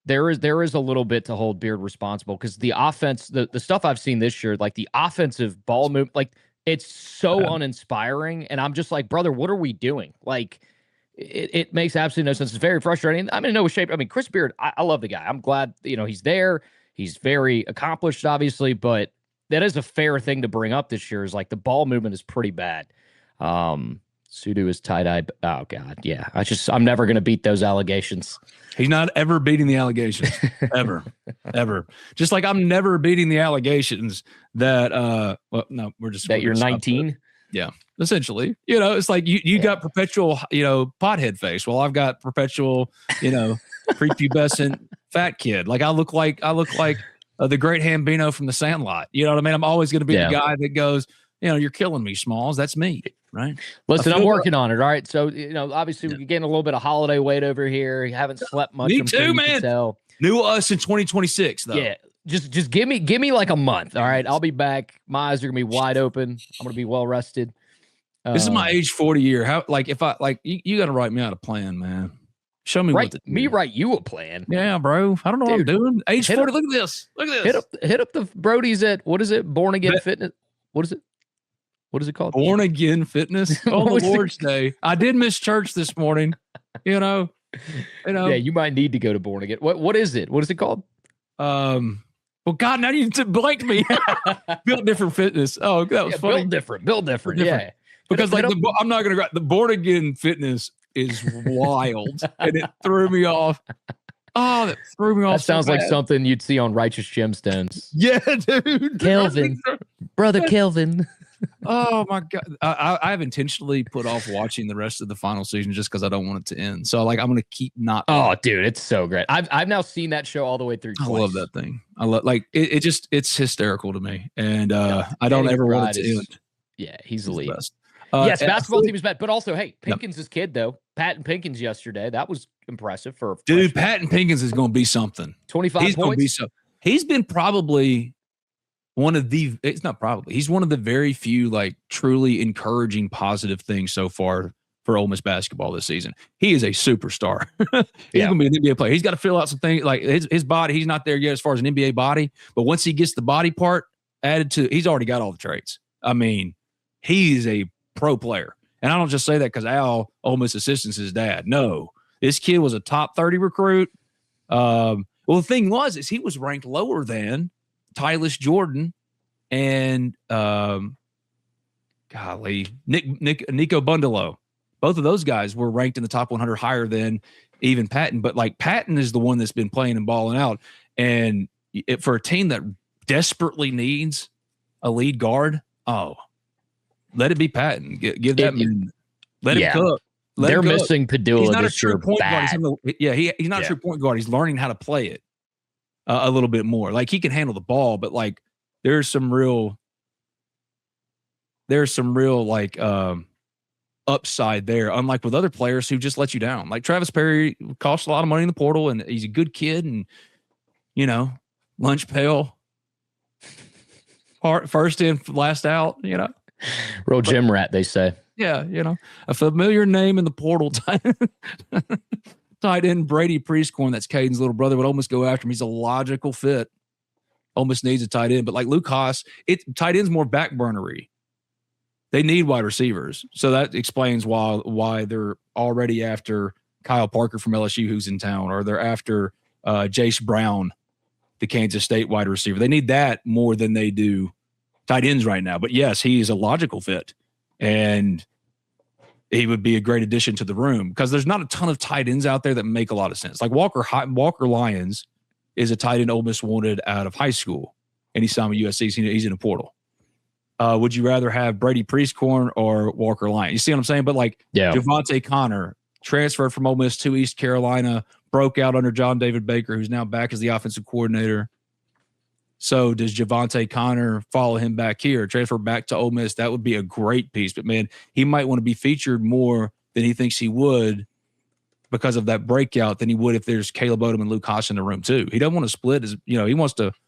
There is a little bit to hold Beard responsible, because the offense, the stuff I've seen this year, like the offensive ball move, like it's so uninspiring. And I'm just like, brother, what are we doing? Like it makes absolutely no sense. It's very frustrating. I'm in no shape. I mean, Chris Beard, I love the guy. I'm glad, he's there. He's very accomplished, obviously, but that is a fair thing to bring up this year, is like the ball movement is pretty bad. Sudu is tie-dye. Oh, God, yeah. I'm never going to beat those allegations. He's not ever beating the allegations, ever, ever. Just like I'm never beating the allegations that, that you're 19? Yeah, essentially. It's like you got perpetual, pothead face. Well, I've got perpetual, prepubescent fat kid. Like I look like the great Hambino from The Sandlot. You know what I mean? I'm always going to be the guy that goes, you're killing me, Smalls. That's me, right? Listen, I'm working on it. All right. So, obviously we're getting a little bit of holiday weight over here. You haven't slept much. Me too, man. New us in 2026, though. Yeah. Just give me like a month. All right. I'll be back. My eyes are going to be wide open. I'm going to be well rested. This is my age 40 year. How, like, if I, like, you got to write me out a plan, man. Show me what to do. Me write you a plan. Yeah, bro. I don't know what I'm doing. Age 40. Look at this. Look at this. Hit up the Brodies at, what is it? Born Again Fitness. What is it? What is it called? Born Again Fitness on the Lord's Day. I did miss church this morning. Yeah, you might need to go to Born Again. What is it? What is it called? Well, God, now you blanked me. Built Different Fitness. Oh, that was funny. Built different. Yeah, because I'm not gonna. The Born Again Fitness is wild, and it threw me off. Oh, that threw me off. That sounds like something you'd see on Righteous Gemstones. Yeah, dude. Kelvin, brother Kelvin. Oh my God. I have intentionally put off watching the rest of the final season just because I don't want it to end. So I'm going to keep not. Oh, dude, it's so great. I've now seen that show all the way through. I love that thing. I love it's hysterical to me, and I don't ever want it to end. Yeah, he's the lead. Yes, basketball team is bad, but also, hey, Pinkins' kid though, Patton Pinkins yesterday, that was impressive for dude. Patton Pinkins is going to be something. 25 He's points. Going to be so. He's been probably one of the. It's not probably. He's one of the very few like truly encouraging positive things so far for Ole Miss basketball this season. He is a superstar. He's going to be an NBA player. He's got to fill out some things like his body. He's not there yet as far as an NBA body, but once he gets the body part added to, he's already got all the traits. I mean, he's a pro player. And I don't just say that because Al, Ole Miss assistant's his dad. No, this kid was a top 30 recruit. Well, the thing is he was ranked lower than Tylis Jordan and Nico Bundalo. Both of those guys were ranked in the top 100 higher than even Patton. But like Patton is the one that's been playing and balling out. And for a team that desperately needs a lead guard, let it be Patton. Give that man. Let him cook. They're missing Padula. He's not a true point guard. He's not a true point guard. He's learning how to play it a little bit more. Like he can handle the ball, but like there's some real like upside there. Unlike with other players who just let you down. Like Travis Perry costs a lot of money in the portal, and he's a good kid, and lunch pail, first in, last out. Real gym rat, they say. Yeah, a familiar name in the portal. Tight end Brady Priestcorn, that's Caden's little brother, would almost go after him. He's a logical fit. Almost needs a tight end, but like Luke Haas, tight end's more backburnery They need wide receivers. So that explains why they're already after Kyle Parker from LSU, who's in town, or they're after Jace Brown, the Kansas State wide receiver. They need that more than they do tight ends right now. But yes, he is a logical fit, and he would be a great addition to the room because there's not a ton of tight ends out there that make a lot of sense. Like Walker Lyons is a tight end Ole Miss wanted out of high school, and he signed with USC. He's in a portal. Would you rather have Brady Priestcorn or Walker Lyons? You see what I'm saying? But like Javante Connor transferred from Ole Miss to East Carolina, broke out under John David Baker, who's now back as the offensive coordinator. So does Javante Connor follow him back here, transfer back to Ole Miss? That would be a great piece. But, man, he might want to be featured more than he thinks he would because of that breakout than he would if there's Caleb Odom and Luke Haas in the room too. He doesn't want to split. He wants to –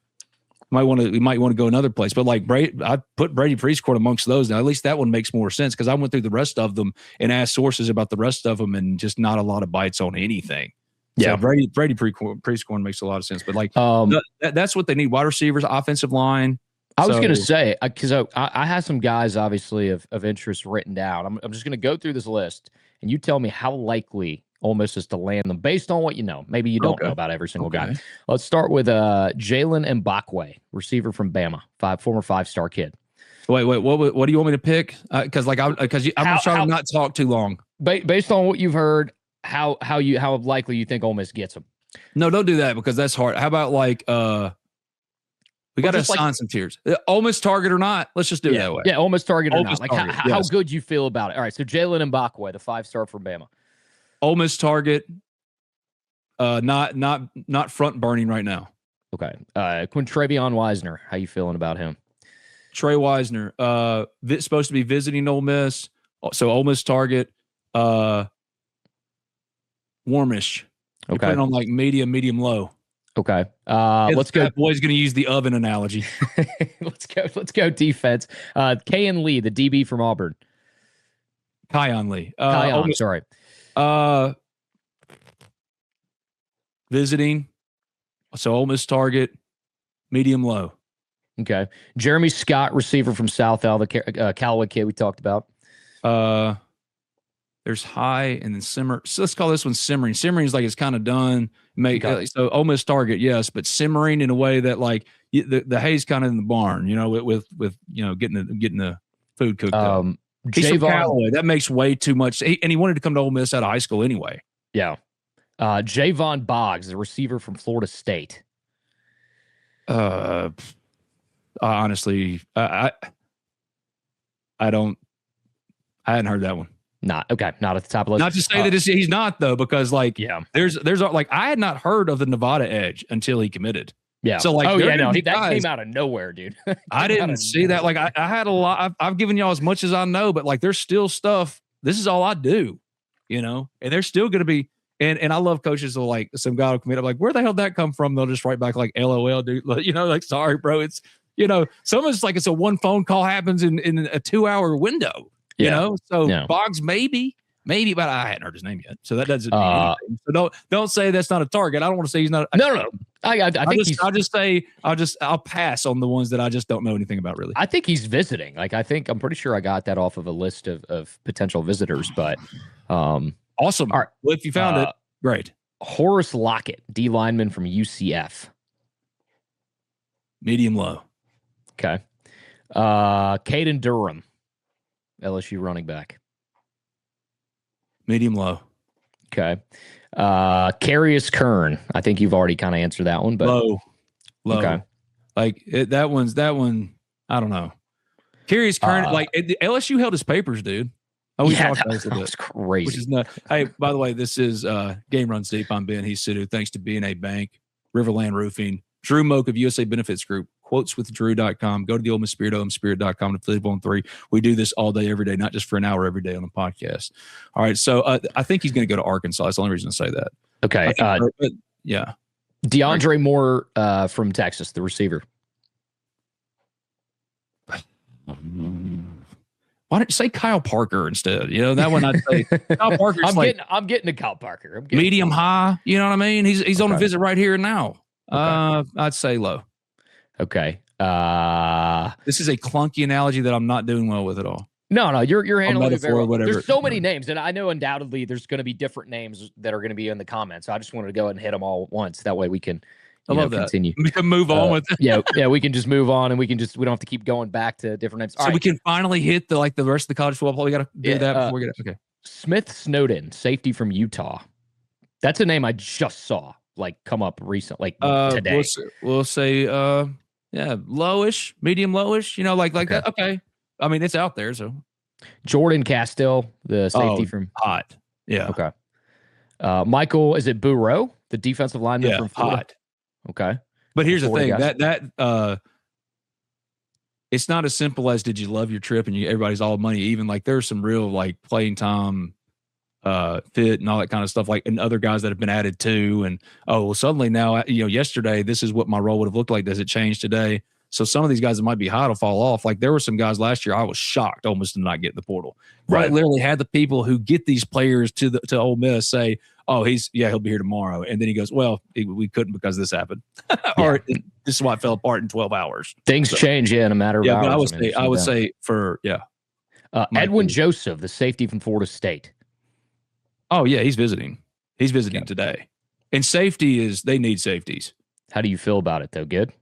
he might want to go another place. But, like, I put Brady Priestcourt amongst those. Now, at least that one makes more sense because I went through the rest of them and asked sources about the rest of them and just not a lot of bites on anything. Yeah, so Brady Priestcorn makes a lot of sense, but like that's what they need: wide receivers, offensive line. I was going to say because I have some guys obviously of interest written down. I'm just going to go through this list, and you tell me how likely Ole Miss is to land them based on what you know. Maybe you don't know about every single guy. Let's start with Jalen Mbakwe, receiver from Bama, former 5-star kid. Wait, what do you want me to pick? Because I'm trying to not talk too long. Based on what you've heard. How likely you think Ole Miss gets him? No, don't do that because that's hard. How about we got to assign some tiers. Ole Miss target or not? Let's just do it that way. Yeah, Ole Miss target or not. Like how good you feel about it. All right, so Jalen Mbakwe, the 5-star from Bama. Ole Miss target. Not front burning right now. Okay. Quintravion Wisner, how you feeling about him? Trey Wisner, supposed to be visiting Ole Miss, so Ole Miss target. Warmish. Okay. Putting on like medium low. Okay. Let's go. Boy's going to use the oven analogy. Let's go defense. Kayan Lee, the DB from Auburn. Kion Lee. Sorry. Visiting. So Ole Miss target, medium low. Okay. Jeremy Scott, receiver from South Alva, Callaway kid we talked about. There's high and then simmer. So let's call this one simmering. Simmering is like it's kind of done. So Ole Miss target, yes, but simmering in a way that like the hay's kind of in the barn, with getting the food cooked up. He's from Callaway. That makes way too much. And he wanted to come to Ole Miss out of high school anyway. Yeah. Javon Boggs, the receiver from Florida State. Honestly, I hadn't heard that one. Not at the top of the list. Not to say that he's not though, because there's like I had not heard of the Nevada edge until he committed. Yeah. So like, that came out of nowhere, dude. I didn't see that. Like I had a lot. I've given y'all as much as I know, but like there's still stuff. This is all I do, and there's still going to be. And I love coaches who like some guy will commit. I'm like, where the hell did that come from? They'll just write back like LOL, dude. Like sorry, bro. It's some of it's like it's a one phone call happens in a 2-hour window. So Boggs maybe, but I hadn't heard his name yet, so that doesn't mean anything. So don't say that's not a target. I don't want to say he's not. No. I'll pass on the ones that I just don't know anything about really. I think he's visiting. Like I'm pretty sure I got that off of a list of potential visitors. But awesome. All right. Well, if you found it, great. Horace Lockett, D lineman from UCF. Medium low. Okay. Caden Durham. LSU running back. Medium low. Okay. Carius Kern. I think you've already kind of answered that one, but low. Okay. Like that one. I don't know. Carius Kern. LSU held his papers, dude. Oh, talked about this a bit. That's crazy. Which is not. Hey, by the way, this is Game Runs Deep. I'm Ben. He's Sudu. Thanks to B&A Bank, Riverland Roofing, Drew Moak of USA Benefits Group, quoteswithdrew.com. Go to the Ole Miss Spirit, OleMissSpirit.com to flip on 3. We do this all day, every day, not just for an hour every day on the podcast. All right. So I think he's going to go to Arkansas. That's the only reason to say that. Okay. Yeah. DeAndre Moore from Texas, the receiver. Why don't you say Kyle Parker instead? That one I'd say Kyle Parker. I'm getting to Kyle Parker. Medium high. You know what I mean? He's on a visit right here and now. Okay. I'd say low. Okay. This is a clunky analogy that I'm not doing well with at all. No, you're handling it very well. Whatever. There's so many names, and I know undoubtedly there's going to be different names that are going to be in the comments. So I just wanted to go ahead and hit them all at once. That way we can continue. We can move on with it. yeah, we can just move on, and we don't have to keep going back to different names. So we can finally hit the rest of the college football. We got to do that before we get it. Okay. Smith Snowden, safety from Utah. That's a name I just saw come up recently, today. We'll say lowish, medium lowish, like that. Okay. I mean, it's out there, so. Jordan Castile, the safety from hot. Yeah. Okay. Michael, is it Bureau, the defensive lineman from Florida? Hot. Okay. But here's the thing, that it's not as simple as did you love your trip and everybody's all money. Even there's some real playing time fit and all that kind of stuff, and other guys that have been added too. And suddenly now, yesterday this is what my role would have looked like. Does it change today? So some of these guys that might be hot will fall off. There were some guys last year I was shocked almost to not get in the portal. Right. I literally had the people who get these players to Ole Miss say, "Oh, he'll be here tomorrow," and then he goes, "Well, we couldn't because this happened," or this is why it fell apart in 12 hours. Things change in a matter of hours. But I would say Edwin Joseph, the safety from Florida State. Oh yeah, he's visiting. He's visiting today, and they need safeties. How do you feel about it though? Good.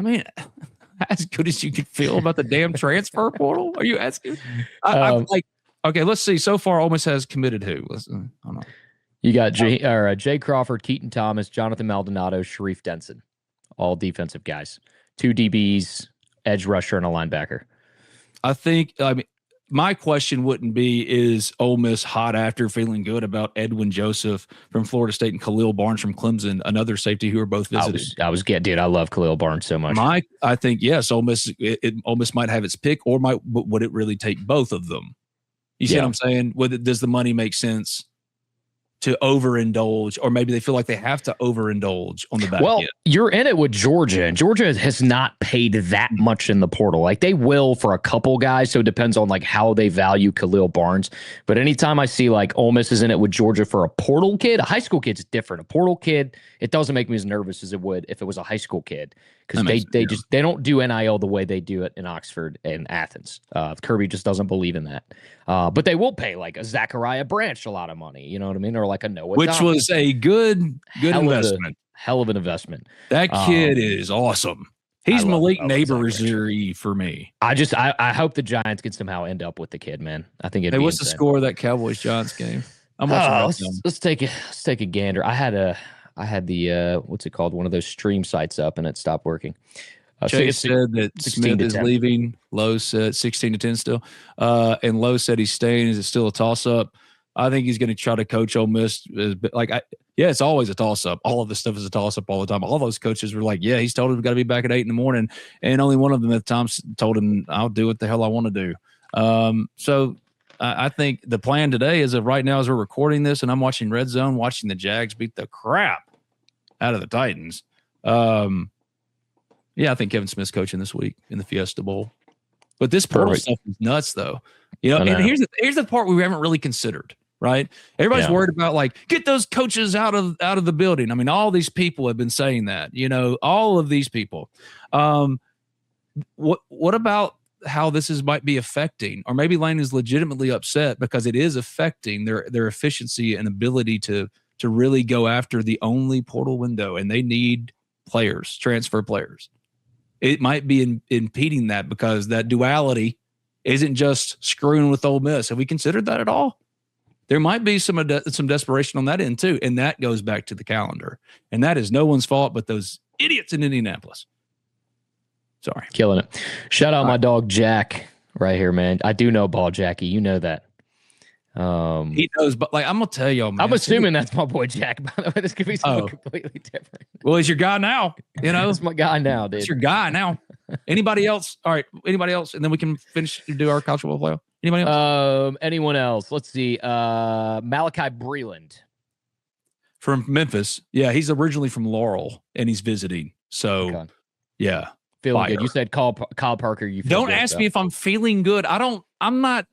I mean, as good as you can feel about the damn transfer portal. Are you asking? Okay, let's see. So far, Ole Miss has committed who? I don't know. You got Jay Crawford, Keaton Thomas, Jonathan Maldonado, Sharif Denson, all defensive guys. 2 DBs, edge rusher, and a linebacker. My question wouldn't be, is Ole Miss hot after feeling good about Edwin Joseph from Florida State and Khalil Barnes from Clemson, another safety who are both visiting? Dude, I love Khalil Barnes so much. I think, yes, Ole Miss might have its pick, or would it really take both of them? You see what I'm saying? Does the money make sense to overindulge, or maybe they feel like they have to overindulge on the back end? You're in it with Georgia, and Georgia has not paid that much in the portal. They will for a couple guys, so it depends on how they value Khalil Barnes. But anytime I see Ole Miss is in it with Georgia for a portal kid, a high school kid's different. A portal kid, it doesn't make me as nervous as it would if it was a high school kid, because they don't do NIL the way they do it in Oxford and Athens. Kirby just doesn't believe in that. But they will pay a Zachariah Branch a lot of money, you know what I mean? Or a Noah Which Thomas. Was a good investment. Hell of an investment. That kid is awesome. He's Malik Neighbors-y for me. I hope the Giants can somehow end up with the kid, man. I think it'd be what's insane. the score of that Cowboys-Giants game? I'm watching let's take a gander. I had the what's it called? One of those stream sites up and it stopped working. Chase said that Smith is leaving. Lowe said 16-10 still. And Lowe said he's staying. Is it still a toss-up? I think he's going to try to coach Ole Miss. It's always a toss-up. All of this stuff is a toss-up all the time. All those coaches were like, he's told him we've got to be back at 8 a.m. And only one of them at the time told him, I'll do what the hell I want to do. So I think the plan today is right now as we're recording this and I'm watching Red Zone, watching the Jags beat the crap out of the Titans. I think Kevin Smith's coaching this week in the Fiesta Bowl. But this portal stuff is nuts, though. And here's the part we haven't really considered, right? Everybody's worried about get those coaches out of the building. I mean, all these people have been saying that. All of these people. What about how this might be affecting, or maybe Lane is legitimately upset because it is affecting their efficiency and ability to really go after the only portal window, and they need players, transfer players. It might be impeding that because that duality isn't just screwing with Ole Miss. Have we considered that at all? There might be some desperation on that end too, and that goes back to the calendar. And that is no one's fault but those idiots in Indianapolis. Sorry. Killing it. Shout out my dog Jack right here, man. I do know Ball Jackie. You know that. He knows, but I'm gonna tell y'all, man. I'm assuming that's my boy Jack. By the way, this could be something completely different. Well, he's your guy now. It's my guy now, dude. It's your guy now. Anybody else? All right. Anybody else? And then we can do our college football playoff. Anybody else? Anyone else? Let's see. Malachi Breland from Memphis. Yeah, he's originally from Laurel, and he's visiting. So, yeah, feeling good. You said Kyle Parker. You don't ask me if I'm feeling good. I'm not.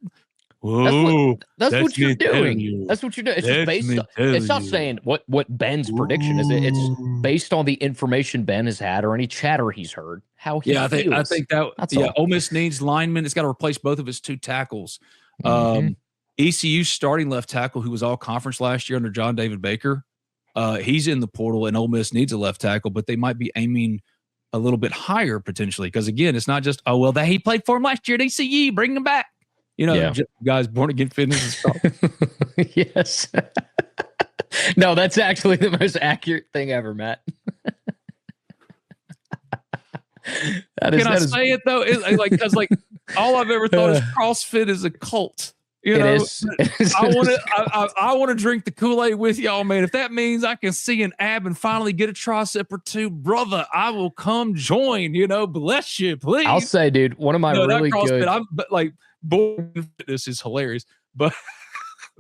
Whoa, that's what you're doing. You. That's what you're doing. It's just based on, it's not saying what Ben's prediction is. It's based on the information Ben has had or any chatter he's heard. How he feels. I think that's all. Ole Miss needs linemen. It's got to replace both of its 2 tackles. ECU starting left tackle, who was all conference last year under John David Baker. He's in the portal, and Ole Miss needs a left tackle, but they might be aiming a little bit higher potentially. Because again, it's not just, he played for him last year at ECU, bring him back. Guys, born again fitness is called. Yes. No, that's actually the most accurate thing ever, Matt. Can I say it though? Because all I've ever thought is CrossFit is a cult. You know, I want to drink the Kool-Aid with y'all, man. If that means I can see an ab and finally get a tricep or 2, brother, I will come join. Bless you, please. I'll say, dude, one of my really good. Born Fitness is hilarious, but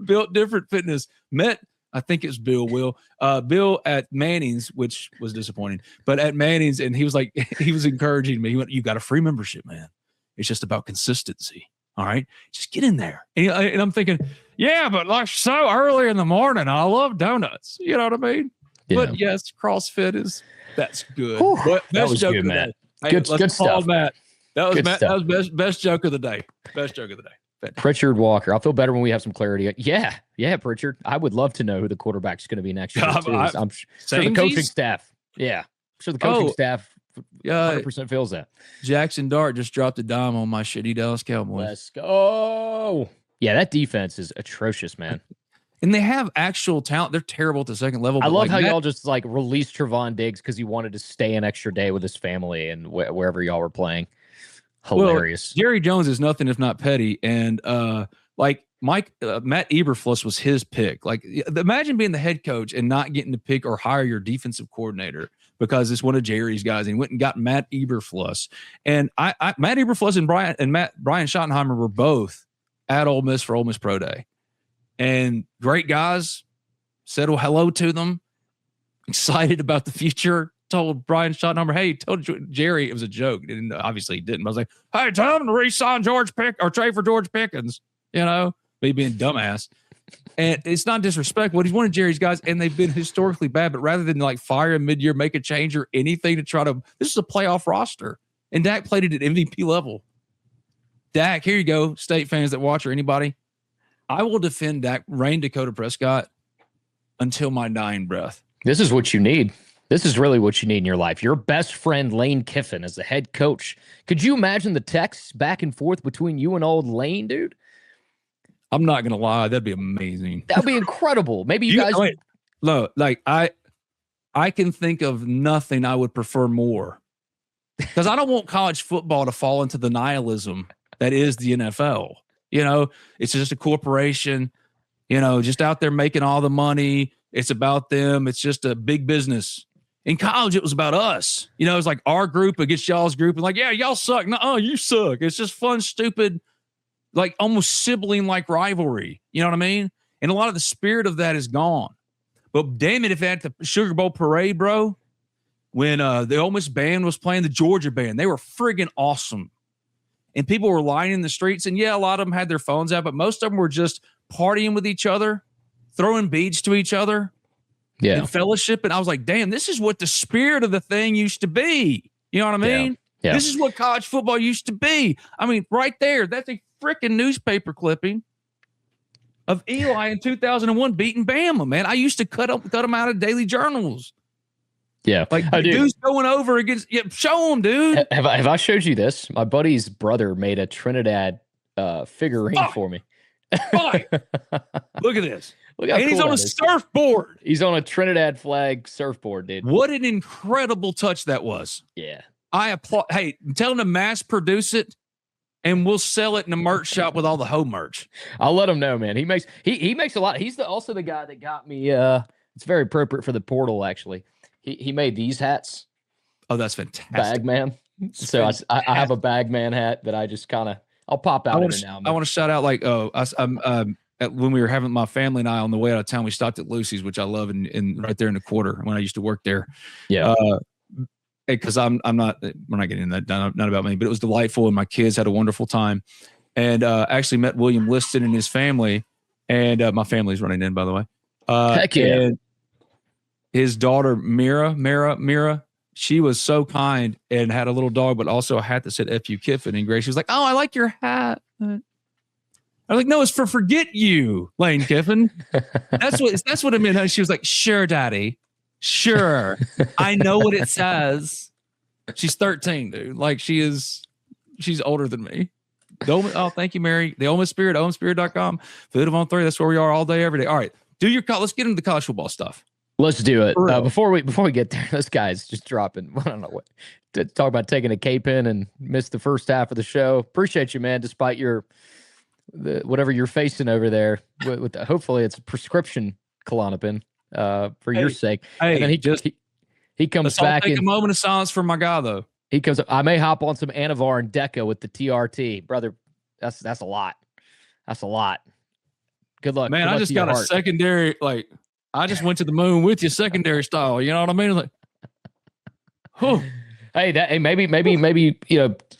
Built Different Fitness met, I think it's Bill at Manning's, which was disappointing, but at Manning's, and he was encouraging me. He went, "You got a free membership, man. It's just about consistency. All right, just get in there." And I'm thinking, yeah, but so early in the morning, I love donuts. You know what I mean? Yeah. But yes, CrossFit that's good. Whew, that was good, Matt. Good stuff, Matt. That was best joke of the day. Best joke of the day. Pritchard Walker. I'll feel better when we have some clarity. Yeah, Pritchard. I would love to know who the quarterback's going to be next year. I'm sure the coaching staff. Yeah, I'm sure the coaching staff 100% feels that. Jackson Dart just dropped a dime on my shitty Dallas Cowboys. Let's go. Yeah, that defense is atrocious, man. And they have actual talent. They're terrible at the second level. I love how y'all just released Trevon Diggs because he wanted to stay an extra day with his family and wherever y'all were playing. Hilarious. Well, Jerry Jones is nothing if not petty, and Matt Eberflus was his pick. Imagine being the head coach and not getting to pick or hire your defensive coordinator because it's one of Jerry's guys, and he went and got Matt Eberflus. And Matt Eberflus and Brian Schottenheimer were both at Ole Miss for Ole Miss Pro Day, and great guys. Said hello to them, excited about the future. Told Brian Schottenheimer, hey, told Jerry it was a joke. And obviously he didn't. I was like, hey, tell him to re-sign or trade for George Pickens. Me being dumbass. And it's not disrespectful. He's one of Jerry's guys, and they've been historically bad. But rather than fire him mid-year, make a change or anything to try to, this is a playoff roster. And Dak played it at MVP level. Dak, here you go, State fans that watch or anybody. I will defend Dak, Rain Dakota Prescott until my dying breath. This is what you need. This is really what you need in your life. Your best friend, Lane Kiffin, as the head coach. Could you imagine the texts back and forth between you and old Lane, dude? I'm not going to lie. That'd be amazing. That'd be incredible. Maybe you guys... Look, I can think of nothing I would prefer more. Because I don't want college football to fall into the nihilism that is the NFL. It's just a corporation, just out there making all the money. It's about them. It's just a big business. In college, it was about us. It was like our group against y'all's group. And yeah, y'all suck. No, you suck. It's just fun, stupid, almost sibling-like rivalry. You know what I mean? And a lot of the spirit of that is gone. But damn it, if at the Sugar Bowl parade, bro, when the Ole Miss band was playing the Georgia band, they were friggin' awesome. And people were lining the streets. And yeah, a lot of them had their phones out, but most of them were just partying with each other, throwing beads to each other. Yeah. And fellowship. And I was like, damn, this is what the spirit of the thing used to be. You know what I mean? Yeah. This is what college football used to be. I mean, right there, that's a freaking newspaper clipping of Eli in 2001 beating Bama, man. I used to cut them out of daily journals. Yeah. Dude's going over against, show them, dude. Have I showed you this? My buddy's brother made a Trinidad figurine for me. Look at this. Look how and he's on a surfboard. He's on a Trinidad flag surfboard, dude. What an incredible touch that was. Yeah. I applaud. Hey, tell him to mass produce it, and we'll sell it in a merch shop with all the hoe merch. I'll let him know, man. He makes a lot. He's also the guy that got me. It's very appropriate for the portal, actually. He made these hats. Oh, that's fantastic. Bagman. So I have a Bagman hat that I just kind of I'll pop out every now and then. I want to shout out when we were having my family and I on the way out of town, we stopped at Lucy's, which I love, and right there in the quarter when I used to work there. Yeah. Because we're not getting that done, not about me, but it was delightful, and my kids had a wonderful time. and actually met William Liston and his family. And my family's running in, by the way. Heck yeah. And his daughter, Mira, she was so kind and had a little dog, but also a hat that said F you Kiffin. And Grace, she was like, oh, I like your hat. I was like, no, it's for forget you, Lane Kiffin. That's what it meant. She was like, sure, Daddy. Sure. I know what it says. She's 13, dude. Like she's older than me. Oh, thank you, Mary. The Ole Miss Spirit, OleMissSpirit.com. Food of on 3. That's where we are all day, every day. All right. Let's get into the college football stuff. Let's do it. Before we get there, this guy's just dropping. I don't know what to talk about taking a K-pen and missed the first half of the show. Appreciate you, man. Despite whatever you're facing over there, hopefully it's a prescription Klonopin for your sake. Hey, and then he comes back. Take a moment of silence for my guy, though. He comes up. I may hop on some Anavar and Deca with the TRT, brother. That's a lot. That's a lot. Good luck. Man, I just got a secondary. Like I just went to the moon with you, secondary style. You know what I mean? Like, whew. Hey, maybe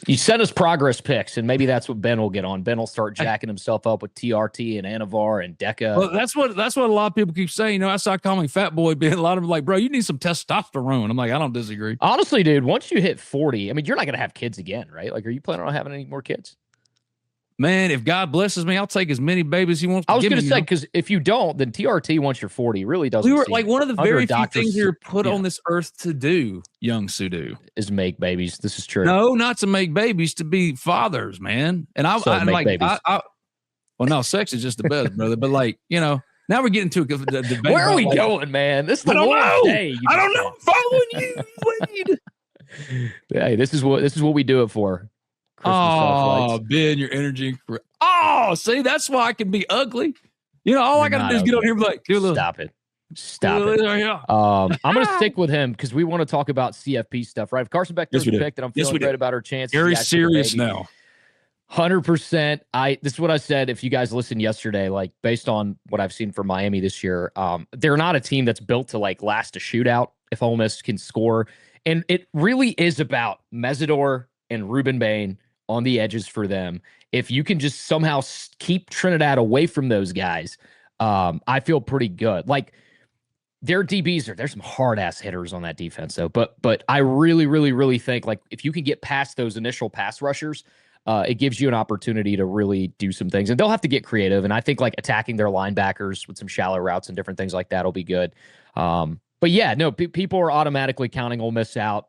you send us progress pics, and maybe that's what Ben will get on. Ben will start jacking himself up with TRT and Anavar and Deca. Well, that's what a lot of people keep saying. I saw calling fat boy being a lot of them like, bro, you need some testosterone. I'm like, I don't disagree. Honestly, dude, once you hit 40, I mean, you're not gonna have kids again, right? Like, are you planning on having any more kids? Man, if God blesses me, I'll take as many babies he wants to give me. I was going to say, because if you don't, then TRT once you're 40 really doesn't. We were like one of the very few things you're put yeah. on this earth to do, young Sudu. Is make babies. This is true. No, not to make babies, to be fathers, man. And I like, well, no, sex is just the best, brother. But like, now we're getting to a debate. Where are we going, man? This is the Lord's day. I don't know. Following you, Wade. Hey, this is what we do it for. Oh, Ben, your energy. Oh, see, that's why I can be ugly. All I got to do is get on here and be like, stop it. I'm going to stick with him because we want to talk about CFP stuff, right? If Carson Beck doesn't pick, then I'm feeling great about our chances. Very serious now. 100%. This is what I said. If you guys listened yesterday, like based on what I've seen from Miami this year, they're not a team that's built to like last a shootout if Ole Miss can score. And it really is about Mesidor and Ruben Bain on the edges for them. If you can just somehow keep Trinidad away from those guys, I feel pretty good. Like their DBs there's some hard ass hitters on that defense though. But I really, really, really think like if you can get past those initial pass rushers, it gives you an opportunity to really do some things, and they'll have to get creative. And I think like attacking their linebackers with some shallow routes and different things like that will be good. But yeah, no, people are automatically counting Ole Miss out,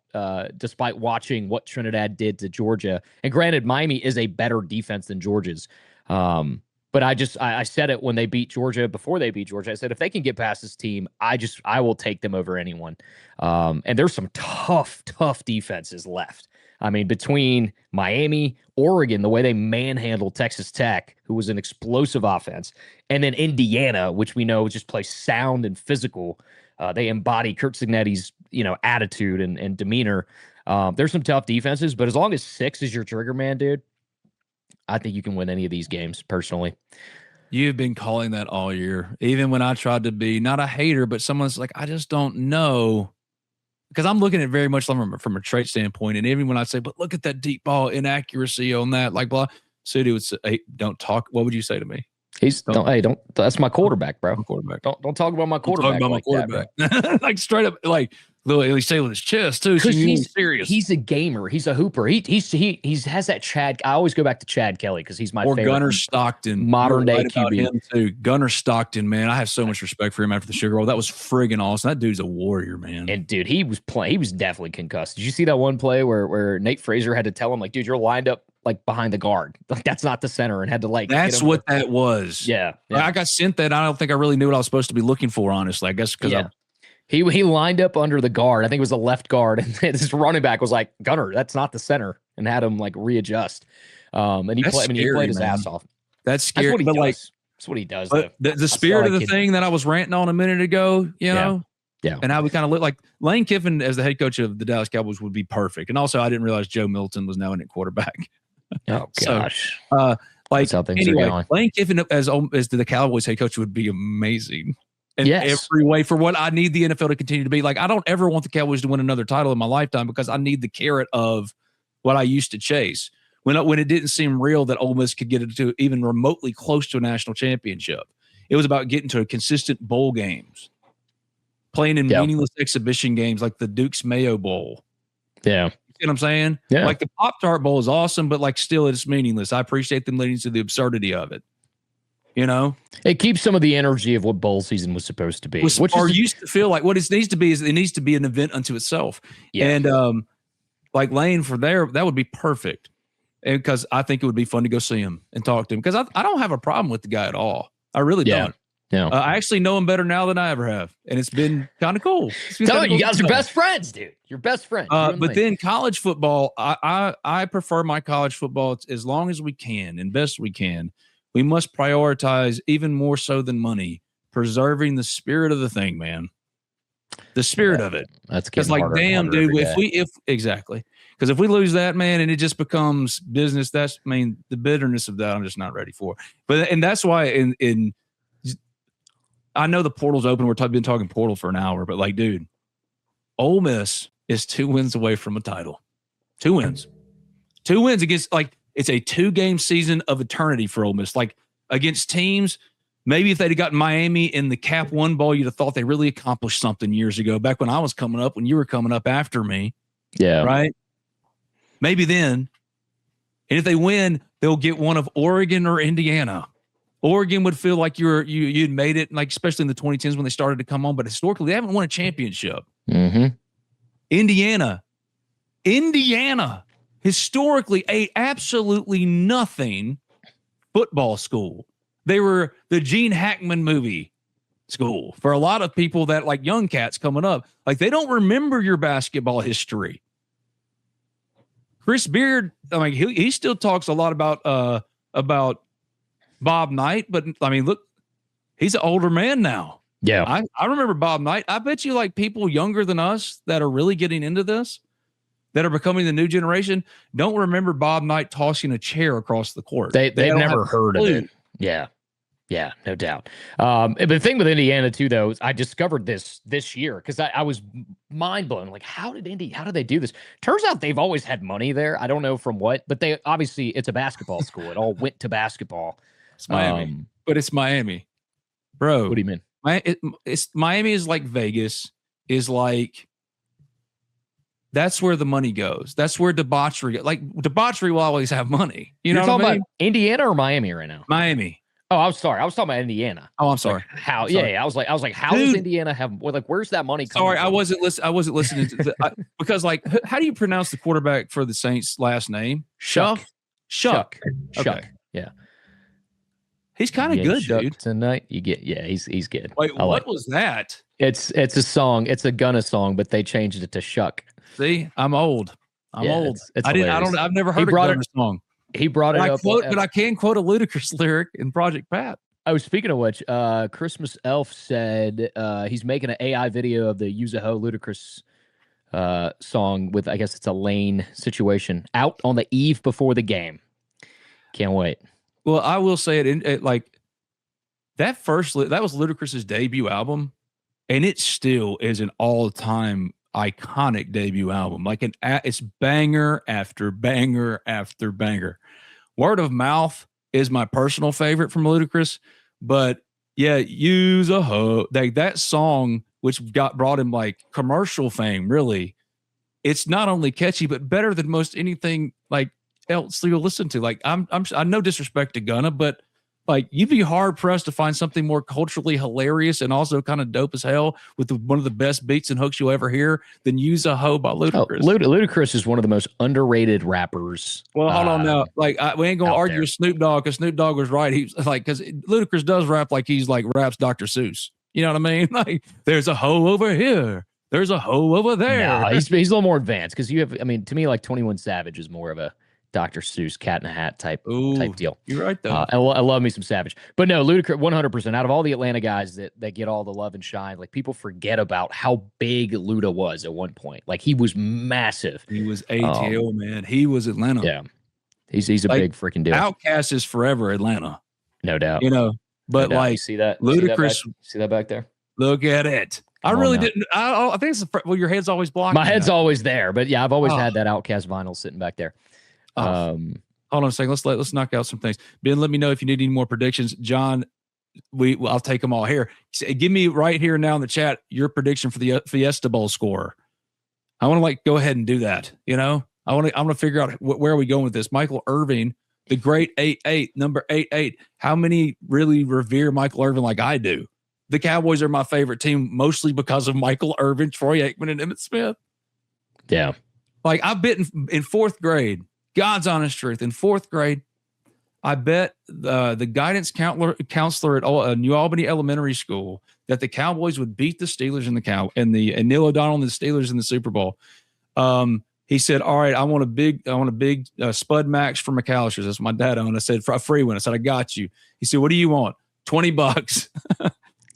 despite watching what Trinidad did to Georgia. And granted, Miami is a better defense than Georgia's. But I said it when they beat Georgia, before they beat Georgia. I said, if they can get past this team, I will take them over anyone. And there's some tough defenses left. I mean, between Miami, Oregon, the way they manhandled Texas Tech, who was an explosive offense, and then Indiana, which we know just plays sound and physical. They embody Kurt Cignetti's, attitude and demeanor. There's some tough defenses, but as long as 6 is your trigger man, dude, I think you can win any of these games personally. You've been calling that all year, even when I tried to be not a hater, but someone's like, I just don't know. Because I'm looking at very much from a trait standpoint. And even when I say, but look at that deep ball inaccuracy on that, like blah, Sudu would say, hey, don't talk. What would you say to me? That's my quarterback, bro. Don't talk about my quarterback. Don't talk about my quarterback. Like straight up, like he say with his chest too. So he's serious. He's a gamer. He's a hooper. He has that Chad. I always go back to Chad Kelly because he's my favorite. Gunnar Stockton, modern day QB too. Gunnar Stockton, man, I have so much respect for him after the Sugar Bowl. That was friggin' awesome. That dude's a warrior, man. And dude, he was definitely concussed. Did you see that one play where Nate Fraser had to tell him like, dude, you're lined up like behind the guard, like that's not the center, and had to like. That's what that was. Yeah. I got sent that. I don't think I really knew what I was supposed to be looking for, honestly. I guess because he lined up under the guard. I think it was a left guard, and his running back was like, Gunnar, that's not the center, and had him like readjust. And he played his ass off. That's scary. That's what he does. That's what he does. But the spirit of the thing that I was ranting on a minute ago, Yeah. And how we kind of look like Lane Kiffin as the head coach of the Dallas Cowboys would be perfect. And also, I didn't realize Joe Milton was now in at quarterback. Oh gosh. Anyway, Lane Kiffin as the Cowboys head coach would be amazing in every way for what I need the NFL to continue to be. Like, I don't ever want the Cowboys to win another title in my lifetime because I need the carrot of what I used to chase, when it didn't seem real that Ole Miss could get it to even remotely close to a national championship. It was about getting to consistent bowl games, playing in meaningless exhibition games like the Duke's Mayo Bowl. Yeah. You see what I'm saying? Yeah. Like the Pop-Tart Bowl is awesome, but like still it's meaningless. I appreciate them leading to the absurdity of it. You know, it keeps some of the energy of what bowl season was supposed to be, used to feel like. What it needs to be is it needs to be an event unto itself. Yeah. And like Lane for there, that would be perfect. And because I think it would be fun to go see him and talk to him, because I don't have a problem with the guy at all. I really don't. Yeah. I actually know him better now than I ever have, and it's been kind of cool. Tell you guys are best friends, dude. You're best friends. But then college football, I prefer my college football as long as we can and best we can. We must prioritize, even more so than money, preserving the spirit of the thing, man. The spirit of it. That's because, like, damn, dude, because if we lose that, man, and it just becomes business, the bitterness of that, I'm just not ready for. And that's why I know the portal's open. We've been talking portal for an hour, but like, dude, Ole Miss is 2 wins away from a title. 2 wins against, like, it's a 2-game season of eternity for Ole Miss. Like, against teams, maybe if they'd have gotten Miami in the Cap One Bowl, you'd have thought they really accomplished something years ago, back when I was coming up, when you were coming up after me. Yeah. Right? Maybe then. And if they win, they'll get one of Oregon or Indiana. Oregon would feel like you'd made it, like, especially in the 2010s when they started to come on, but historically, they haven't won a championship. Mm-hmm. Indiana, historically, a absolutely nothing football school. They were the Gene Hackman movie school for a lot of people that, like, young cats coming up. Like, they don't remember your basketball history. Chris Beard, I mean, he still talks a lot about Bob Knight, but I mean, look, he's an older man now. Yeah. I remember Bob Knight. I bet you, like, people younger than us that are really getting into this, that are becoming the new generation, don't remember Bob Knight tossing a chair across the court. They've never heard of it. Yeah. Yeah, no doubt. But the thing with Indiana too, though, is I discovered this year because I was mind blown. Like, how did they do this? Turns out they've always had money there. I don't know from what, but they obviously, it's a basketball school. It all went to basketball. It's Miami, but it's Miami, bro. What do you mean? Miami is like Vegas. Is like, that's where the money goes. That's where debauchery goes. Like, debauchery will always have money. You're talking about Indiana or Miami right now? Miami. Oh, I'm sorry. I was talking about Indiana. Oh, I'm sorry. Like, how? Yeah. I was like, how does Indiana have? Like, where's that money coming? Sorry, from? I wasn't listening to because, like, how do you pronounce the quarterback for the Saints' last name? Shuck. Okay. Yeah. He's kind of good, dude. Tonight, he's good. Wait, what was that? It's a song. It's a Gunna song, but they changed it to Shuck. See, I'm old. I'm old. I've never heard a Gunna song. He brought it up. But I can quote a Ludacris lyric in Project Pat. Oh, speaking of which, Christmas Elf said he's making an AI video of the Use a Ho Ludacris song with, I guess it's a Lane situation, out on the eve before the game. Can't wait. Well, I will say it like that was Ludacris's debut album, and it still is an all-time iconic debut album. Like, it's banger after banger after banger. Word of Mouth is my personal favorite from Ludacris, but yeah, Use a Ho, like that song, which brought him like commercial fame. Really, it's not only catchy but better than most anything like else you'll listen to. Like, I no disrespect to Gunna, but like, you'd be hard pressed to find something more culturally hilarious and also kind of dope as hell with one of the best beats and hooks you'll ever hear than Use a Ho by Ludacris. Ludacris is one of the most underrated rappers. Well, hold on now. Like, we ain't gonna argue with Snoop Dogg because Snoop Dogg was right. He's like, because Ludacris does rap like he's like raps Dr. Seuss. You know what I mean? Like, there's a hoe over here. There's a hoe over there. No, he's a little more advanced because you have. I mean, to me, like 21 Savage is more of a Dr. Seuss, Cat in a Hat type deal. You're right, though. I love me some Savage. But no, Ludacris, 100%. Out of all the Atlanta guys that get all the love and shine, like, people forget about how big Luda was at one point. Like, he was massive. He was ATL, man. He was Atlanta. Yeah. He's a big freaking deal. Outkast is forever Atlanta. No doubt. You know, but like, you see that? Ludacris. See that back there? Look at it. I really didn't. I think it's your head's always blocked. My head's always there, but yeah, I've always had that Outkast vinyl sitting back there. Hold on a second. Let's knock out some things. Ben, let me know if you need any more predictions. John, I'll take them all here. Give me right here now in the chat your prediction for the Fiesta Bowl score. I want to go ahead and do that. I want to figure out where are we going with this. Michael Irvin, the great 8-8, number 8-8. How many really revere Michael Irvin like I do? The Cowboys are my favorite team, mostly because of Michael Irvin, Troy Aikman, and Emmitt Smith. Yeah. I bet in fourth grade, God's honest truth, in fourth grade, I bet the guidance counselor at New Albany Elementary School that the Cowboys would beat the Steelers and Neil O'Donnell and the Steelers in the Super Bowl. He said, "All right, I want a big Spud Max for McAllister's. That's my dad owned." I said, "For a free one." I said, "I got you." He said, "What do you want?" $20.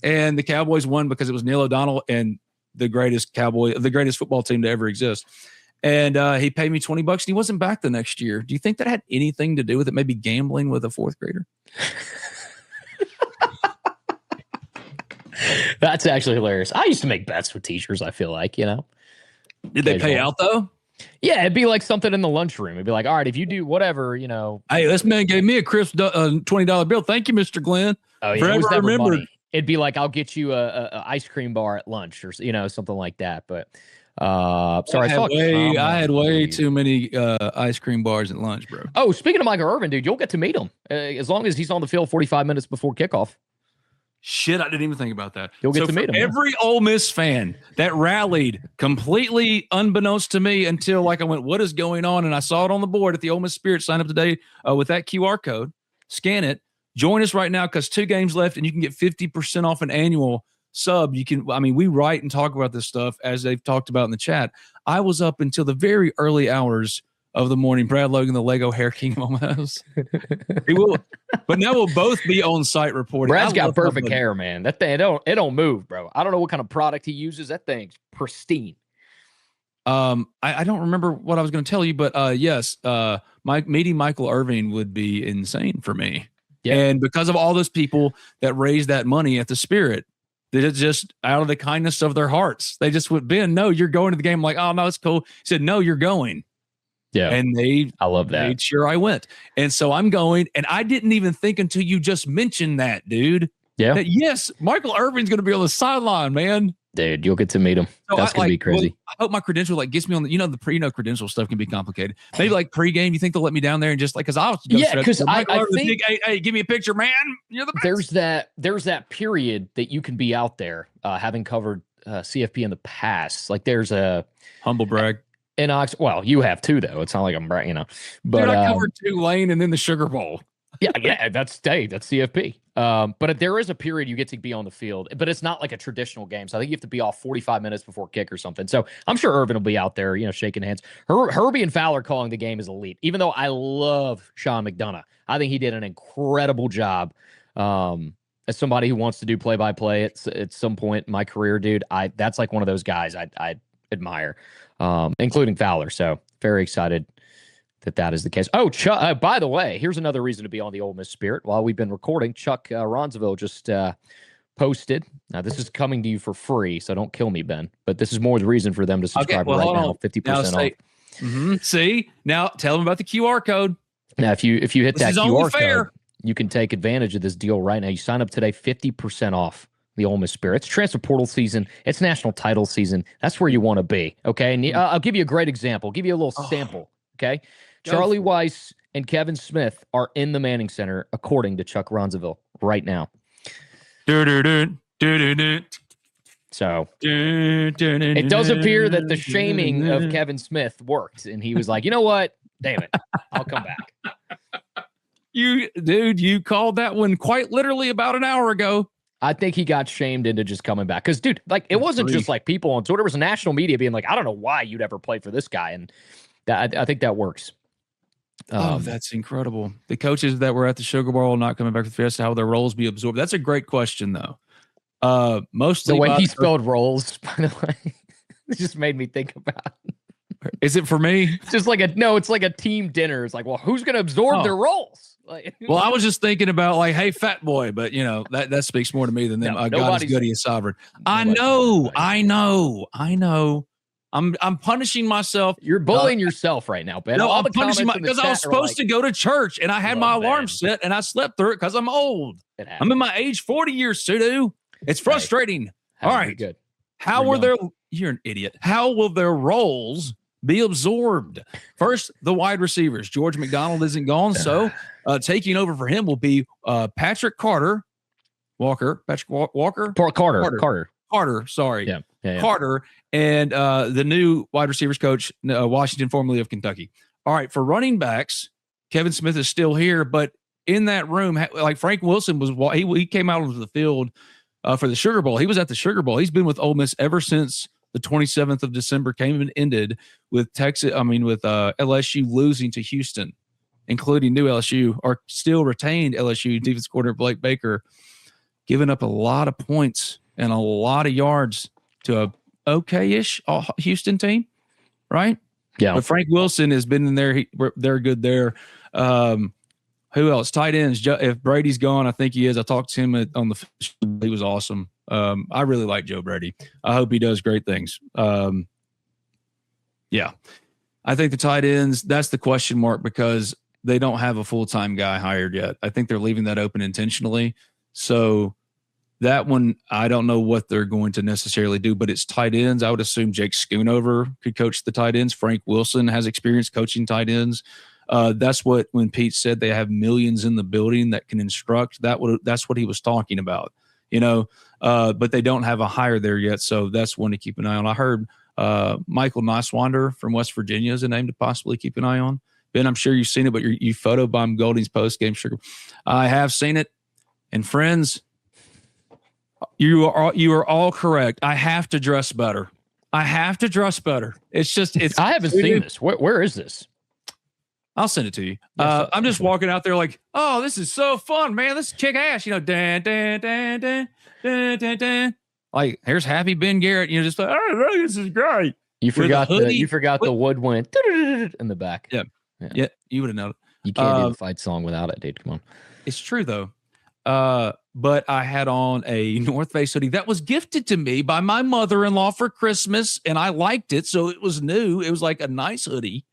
And the Cowboys won because it was Neil O'Donnell and the greatest football team to ever exist. And he paid me $20 and he wasn't back the next year. Do you think that had anything to do with it? Maybe gambling with a fourth grader? That's actually hilarious. I used to make bets with teachers, I feel like, Did they pay out though? Yeah, it'd be like something in the lunchroom. It'd be like, all right, if you do whatever, Hey, this man gave me a crisp $20 bill. Thank you, Mr. Glenn. Oh, yeah, forever remembered. It'd be like, I'll get you a ice cream bar at lunch or something like that. But sorry, I had way too many ice cream bars at lunch, bro. Oh, speaking of Michael Irvin, dude, you'll get to meet him as long as he's on the field 45 minutes before kickoff. Shit, I didn't even think about that. You'll get to meet him. Every Ole Miss fan that rallied completely unbeknownst to me until I went, what is going on? And I saw it on the board at the Ole Miss Spirit. Sign up today with that QR code. Scan it. Join us right now because 2 games left and you can get 50% off an annual sub. We write and talk about this stuff as they've talked about in the chat. I was up until the very early hours of the morning. Brad Logan, the Lego Hair King almost. He will, but now we'll both be on site reporting. Brad's got perfect hair, man. That thing, it don't move, bro. I don't know what kind of product he uses. That thing's pristine. I don't remember what I was going to tell you, but yes, meeting Michael Irvin would be insane for me. Yeah. And because of all those people that raised that money at the Spirit, they just out of the kindness of their hearts, they just went, Ben, no, you're going to the game. I'm like, oh no, it's cool. He said, no, you're going. Yeah. And I love that. Made sure I went. And so I'm going. And I didn't even think until you just mentioned that, dude. Yeah. That yes, Michael Irvin's going to be on the sideline, man. Dude, you'll get to meet him. So that's going to be crazy. Well, I hope my credential gets me on the credential stuff can be complicated. Maybe pregame, you think they'll let me down there and just because I was because I think hey, give me a picture, man. You're the best. There's that period that you can be out there having covered CFP in the past. There's a humble brag. Well, you have too though. It's not like I'm bragging, But dude, I covered Tulane and then the Sugar Bowl. Yeah, that's CFP. But there is a period you get to be on the field, but it's not like a traditional game. So I think you have to be off 45 minutes before kick or something. So I'm sure Irvin will be out there, shaking hands. Herbie and Fowler calling the game is elite. Even though I love Sean McDonough, I think he did an incredible job. As somebody who wants to do play-by-play at some point in my career, dude, that's like one of those guys I admire, including Fowler. So very excited that is the case. Oh, Chuck, by the way, here's another reason to be on the Ole Miss Spirit. While we've been recording, Chuck Ronzaville just posted. Now, this is coming to you for free, so don't kill me, Ben. But this is more the reason for them to subscribe right now, 50% off. Mm-hmm. See? Now, tell them about the QR code. Now, if you hit that QR code, you can take advantage of this deal right now. You sign up today, 50% off the Ole Miss Spirit. It's transfer portal season. It's national title season. That's where you want to be, okay? And I'll give you a great example. I'll give you a little sample, okay? Charlie Weiss and Kevin Smith are in the Manning Center, according to Chuck Ronzaville, right now. So it does appear that the shaming of Kevin Smith worked, and he was like, you know what? Damn it. I'll come back. You called that one quite literally about an hour ago. I think he got shamed into just coming back. Because, dude, it wasn't just like people on Twitter. It was national media being like, I don't know why you'd ever play for this guy. And I think that works. That's incredible. The coaches that were at the Sugar Bowl not coming back to the Fiesta, how will their roles be absorbed? That's a great question, though. Mostly the way he spelled roles, by the way, it just made me think about. Is it for me? It's just it's like a team dinner. It's like, well, who's going to absorb their roles? Well, I was just thinking about hey, fat boy, but that speaks more to me than them. God is good, he is sovereign. I know. I'm punishing myself. You're bullying yourself right now, Ben. No, I'm punishing because I was supposed to go to church and I had my alarm set and I slept through it because I'm old. I'm in my age 40 years, Sudu. It's frustrating. All right. Good. You're an idiot. How will their roles be absorbed? First, the wide receivers. George McDonald isn't gone, so taking over for him will be Patrick Carter. Carter. Sorry. Yeah. Carter and the new wide receivers coach, Washington, formerly of Kentucky. All right. For running backs, Kevin Smith is still here, but in that room, like Frank Wilson he came out onto the field for the Sugar Bowl. He was at the Sugar Bowl. He's been with Ole Miss ever since the 27th of December came and ended with LSU losing to Houston, including new LSU, or still retained LSU defense coordinator Blake Baker, giving up a lot of points and a lot of yards to a okay-ish Houston team, right? Yeah. But Frank Wilson has been in there. They're good there. Who else? Tight ends. If Brady's gone, I think he is. I talked to him on the field. He was awesome. I really like Joe Brady. I hope he does great things. Yeah. I think the tight ends, that's the question mark because they don't have a full-time guy hired yet. I think they're leaving that open intentionally. So that one, I don't know what they're going to necessarily do, but it's tight ends. I would assume Jake Schoonover could coach the tight ends. Frank Wilson has experience coaching tight ends. That's when Pete said they have millions in the building that can instruct. That's what he was talking about, but they don't have a hire there yet. So that's one to keep an eye on. I heard Michael Niswander from West Virginia is a name to possibly keep an eye on. Ben, I'm sure you've seen it, but you photobombed Golding's post-game sugar. I have seen it. And friends, you are all correct. I have to dress better. I haven't seen this. Where is this? I'll send it to you. I'm just walking out there like, oh, this is so fun, man. This is kick ass. Dan, dan, dan, dan, dan, dan, dan. Like, here's Happy Ben Garrett. Just like, oh, this is great. You forgot the wood went in the back. Yeah, you would have known it. You can't do the fight song without it, dude. Come on. It's true, though. But I had on a North Face hoodie that was gifted to me by my mother-in-law for Christmas, and I liked it, so it was new. It was like a nice hoodie,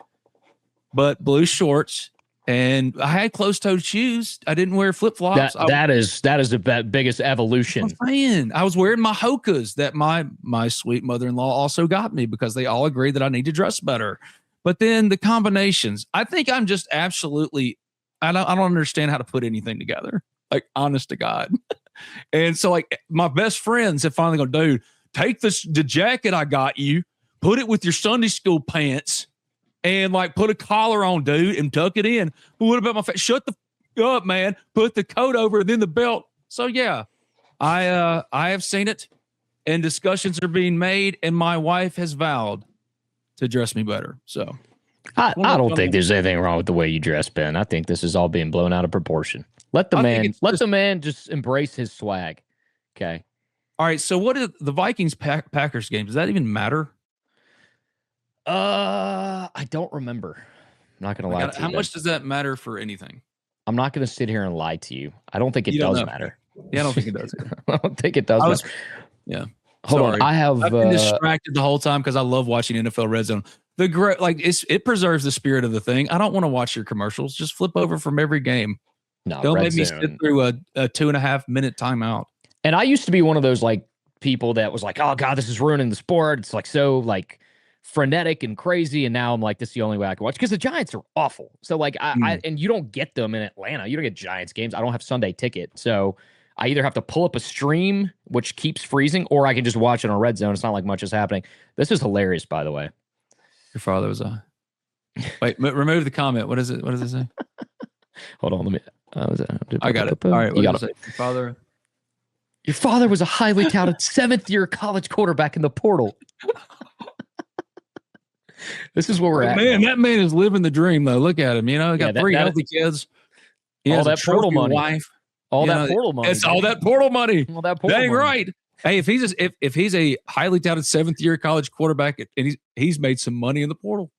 but blue shorts, and I had closed-toed shoes. I didn't wear flip-flops. That is the biggest evolution. I was wearing my Hokas that my sweet mother-in-law also got me because they all agreed that I need to dress better. But then the combinations, I think I'm just absolutely, I don't understand how to put anything together. Like, honest to God. And so, like, my best friends have finally gone, dude, take the jacket I got you, put it with your Sunday school pants, and, like, put a collar on, dude, and tuck it in. But what about my face? Shut the up, man. Put the coat over and then the belt. So, yeah, I have seen it, and discussions are being made, and my wife has vowed to dress me better. So I don't think there's anything wrong with the way you dress, Ben. I think this is all being blown out of proportion. Let the man just embrace his swag. Okay. All right. So what is the Vikings Packers game? Does that even matter? I don't remember. I'm not going to lie to you. How much does that matter for anything? I'm not going to sit here and lie to you. I don't think it does matter. Yeah, I don't think it does. I don't think it does matter. Yeah. Hold on. I've been distracted the whole time because I love watching NFL Red Zone. It preserves the spirit of the thing. I don't want to watch your commercials. Just flip over from every game. No, don't make me sit through a 2.5 minute timeout. And I used to be one of those like people that was like, oh God, this is ruining the sport. It's like so like frenetic and crazy. And now I'm like, this is the only way I can watch because the Giants are awful. So like and you don't get them in Atlanta. You don't get Giants games. I don't have Sunday ticket. So I either have to pull up a stream, which keeps freezing, or I can just watch it on Red Zone. It's not like much is happening. This is hilarious, by the way. Your father was wait, remove the comment. What is it? What does it say? Hold on, let me. I got it. All right, you got it. Your father was a highly touted 7th-year college quarterback in the portal. This is where we're at. Man, that man is living the dream, though. Look at him. He got 3 healthy kids. He all has that portal money. Wife. All that portal money. It's all that portal money. All that portal Dang money. right. Hey, if he's a highly touted 7th-year college quarterback and he's made some money in the portal.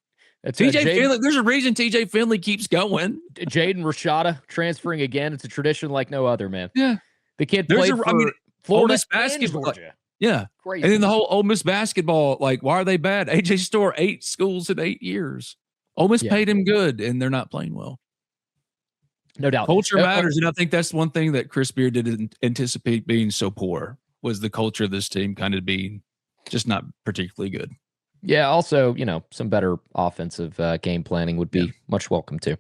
TJ Finley, there's a reason TJ Finley keeps going. Jaden Rashada transferring again. It's a tradition like no other, man. Yeah. The kid played for Florida oldest basketball. Georgia. Yeah. Crazy. And then the whole Ole Miss basketball, like, why are they bad? AJ Storr, 8 schools in 8 years. Ole Miss paid him good, and they're not playing well. No doubt. Culture matters, and I think that's one thing that Chris Beard didn't anticipate being so poor, was the culture of this team kind of being just not particularly good. Yeah, also, some better offensive game planning would be much welcome too.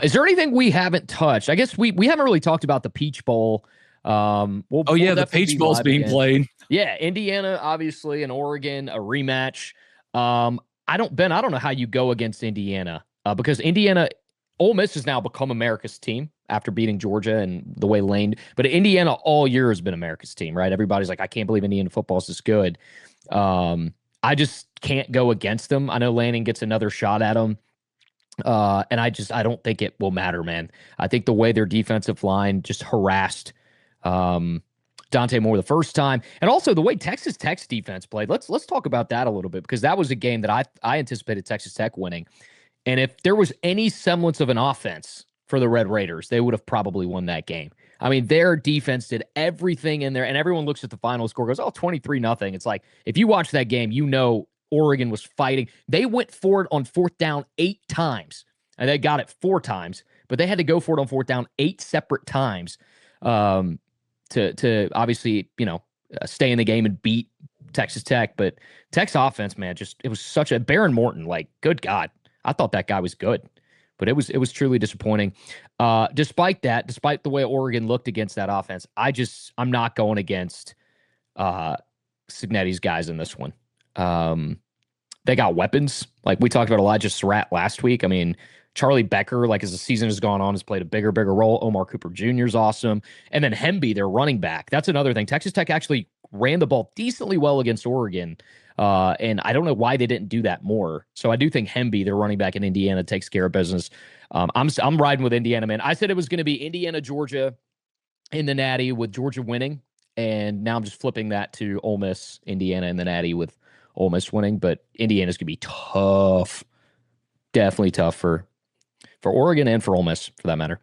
Is there anything we haven't touched? I guess we haven't really talked about the Peach Bowl. The Peach Bowl's being played. Yeah, Indiana, obviously, and Oregon, a rematch. I don't know how you go against Indiana because Ole Miss has now become America's team after beating Georgia and the way Lane. But Indiana all year has been America's team, right? Everybody's like, I can't believe Indiana football is this good. I just can't go against them. I know Lanning gets another shot at them. And I don't think it will matter, man. I think the way their defensive line just harassed Dante Moore the first time, and also the way Texas Tech's defense played. Let's talk about that a little bit, because that was a game that I anticipated Texas Tech winning. And if there was any semblance of an offense for the Red Raiders, they would have probably won that game. I mean, their defense did everything in there, and everyone looks at the final score, goes, 23-0. It's like, if you watch that game, Oregon was fighting. They went for it on fourth down 8 times, and they got it 4 times, but they had to go for it on fourth down 8 separate times to obviously, stay in the game and beat Texas Tech. But Tech's offense, man, it was such a Baron Morton, like, good God. I thought that guy was good, but it was truly disappointing. Despite the way Oregon looked against that offense, I'm not going against Cignetti's guys in this one. They got weapons. Like we talked about Elijah Surratt last week. I mean, Charlie Becker, like as the season has gone on, has played a bigger role. Omar Cooper Jr. is awesome. And then Hemby, their running back. That's another thing. Texas Tech actually ran the ball decently well against Oregon. And I don't know why they didn't do that more. So I do think Hemby, their running back in Indiana, takes care of business. I'm riding with Indiana, man. I said it was going to be Indiana, Georgia in the Natty with Georgia winning. And now I'm just flipping that to Ole Miss, Indiana in the Natty with Ole Miss winning. But Indiana's going to be tough. Definitely tough for Oregon and for Ole Miss, for that matter.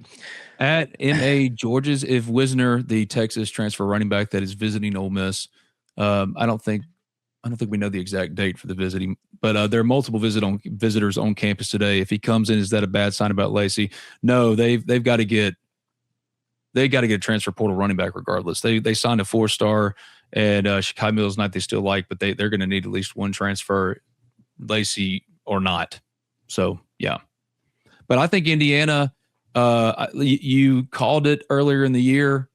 At MA George's, if Wisner, the Texas transfer running back that is visiting Ole Miss, I don't think we know the exact date for the visiting, but there are multiple visitors on campus today. If he comes in, is that a bad sign about Lacey? No, they've got to get a transfer portal running back regardless. They signed a 4-star, and Shakai Mills Knight they still like, but they're going to need at least one transfer, Lacey or not. So yeah. But I think Indiana, you called it earlier in the year,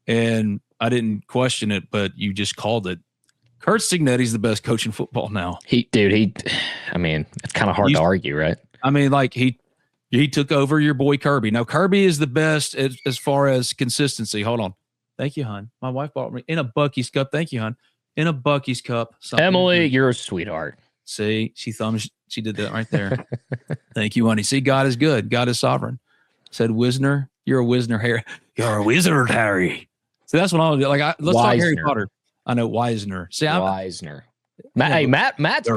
and I didn't question it, but you just called it. Kurt Cignetti's the best coach in football now. I mean, it's kind of hard to argue, right? I mean, like he took over your boy Kirby. Now, Kirby is the best as far as consistency. Hold on. Thank you, hon. My wife bought me in a Buc-ee's cup. Thank you, hon. In a Buc-ee's cup. Emily, you're a sweetheart. See, she did that right there. Thank you, honey. See, God is good. God is sovereign. Said Wisner, you're a Wisner, Harry. You're a wizard, Harry. So that's what I'll do. Let's talk Harry Potter. I know Wisner. See, Wisner. Matt's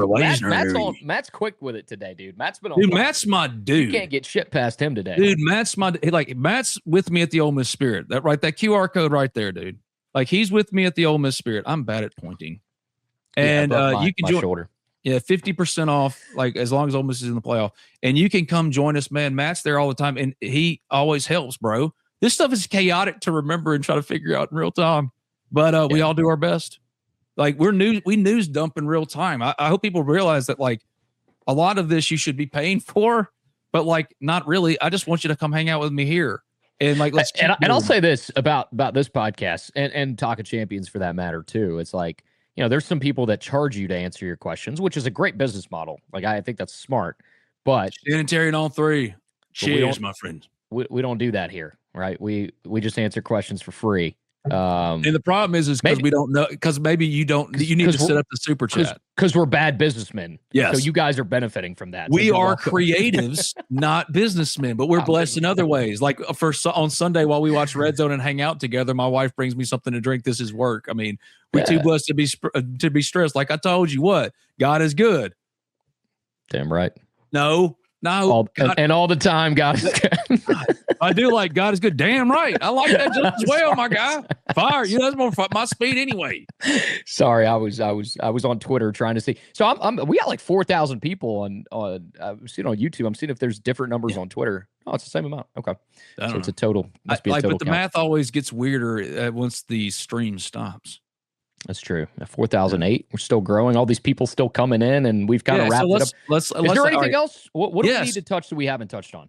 quick with it today, dude. Matt's been on. Dude, Matt's my dude. You can't get shit past him today. Dude, Matt's with me at the Ole Miss Spirit. That QR code right there, dude. Like he's with me at the Ole Miss Spirit. I'm bad at pointing. And you can join. Shoulder. Yeah, 50% off, like as long as Ole Miss is in the playoff. And you can come join us, man. Matt's there all the time, and he always helps, bro. This stuff is chaotic to remember and try to figure out in real time. But we all do our best. Like we news dump in real time. I hope people realize that like a lot of this you should be paying for, but like not really. I just want you to come hang out with me here. And like let's and I'll say this about this podcast and Talk of Champions for that matter too. It's like, there's some people that charge you to answer your questions, which is a great business model. Like I think that's smart. But sanitary and all three. Cheers, my friends. We don't do that here, right? We just answer questions for free. And the problem is because we don't know, because maybe you need to set up the super chat because we're bad businessmen. Yes. So you guys are benefiting from that. We are creatives, not businessmen, but we're blessed in other ways. Like on Sunday while we watch Red Zone and hang out together, my wife brings me something to drink. This is work. I mean, we're too blessed to be stressed. Like I told you, what God is good. Damn right. No. And all the time, God is good. I do like God is good. Damn right. I like that just as well, my guy. Fire. You know, that's more my speed anyway. Sorry, I was on Twitter trying to see. So we got like 4,000 people on I'm seeing on YouTube. I'm seeing if there's different numbers on Twitter. Oh, it's the same amount. Okay. So it's a total. Must be a total but the count. math always gets weirder once the stream stops. That's true. 4,008. We're still growing. All these people still coming in, and we've kind of wrapped it up. Is there anything else? What do we need to touch that we haven't touched on?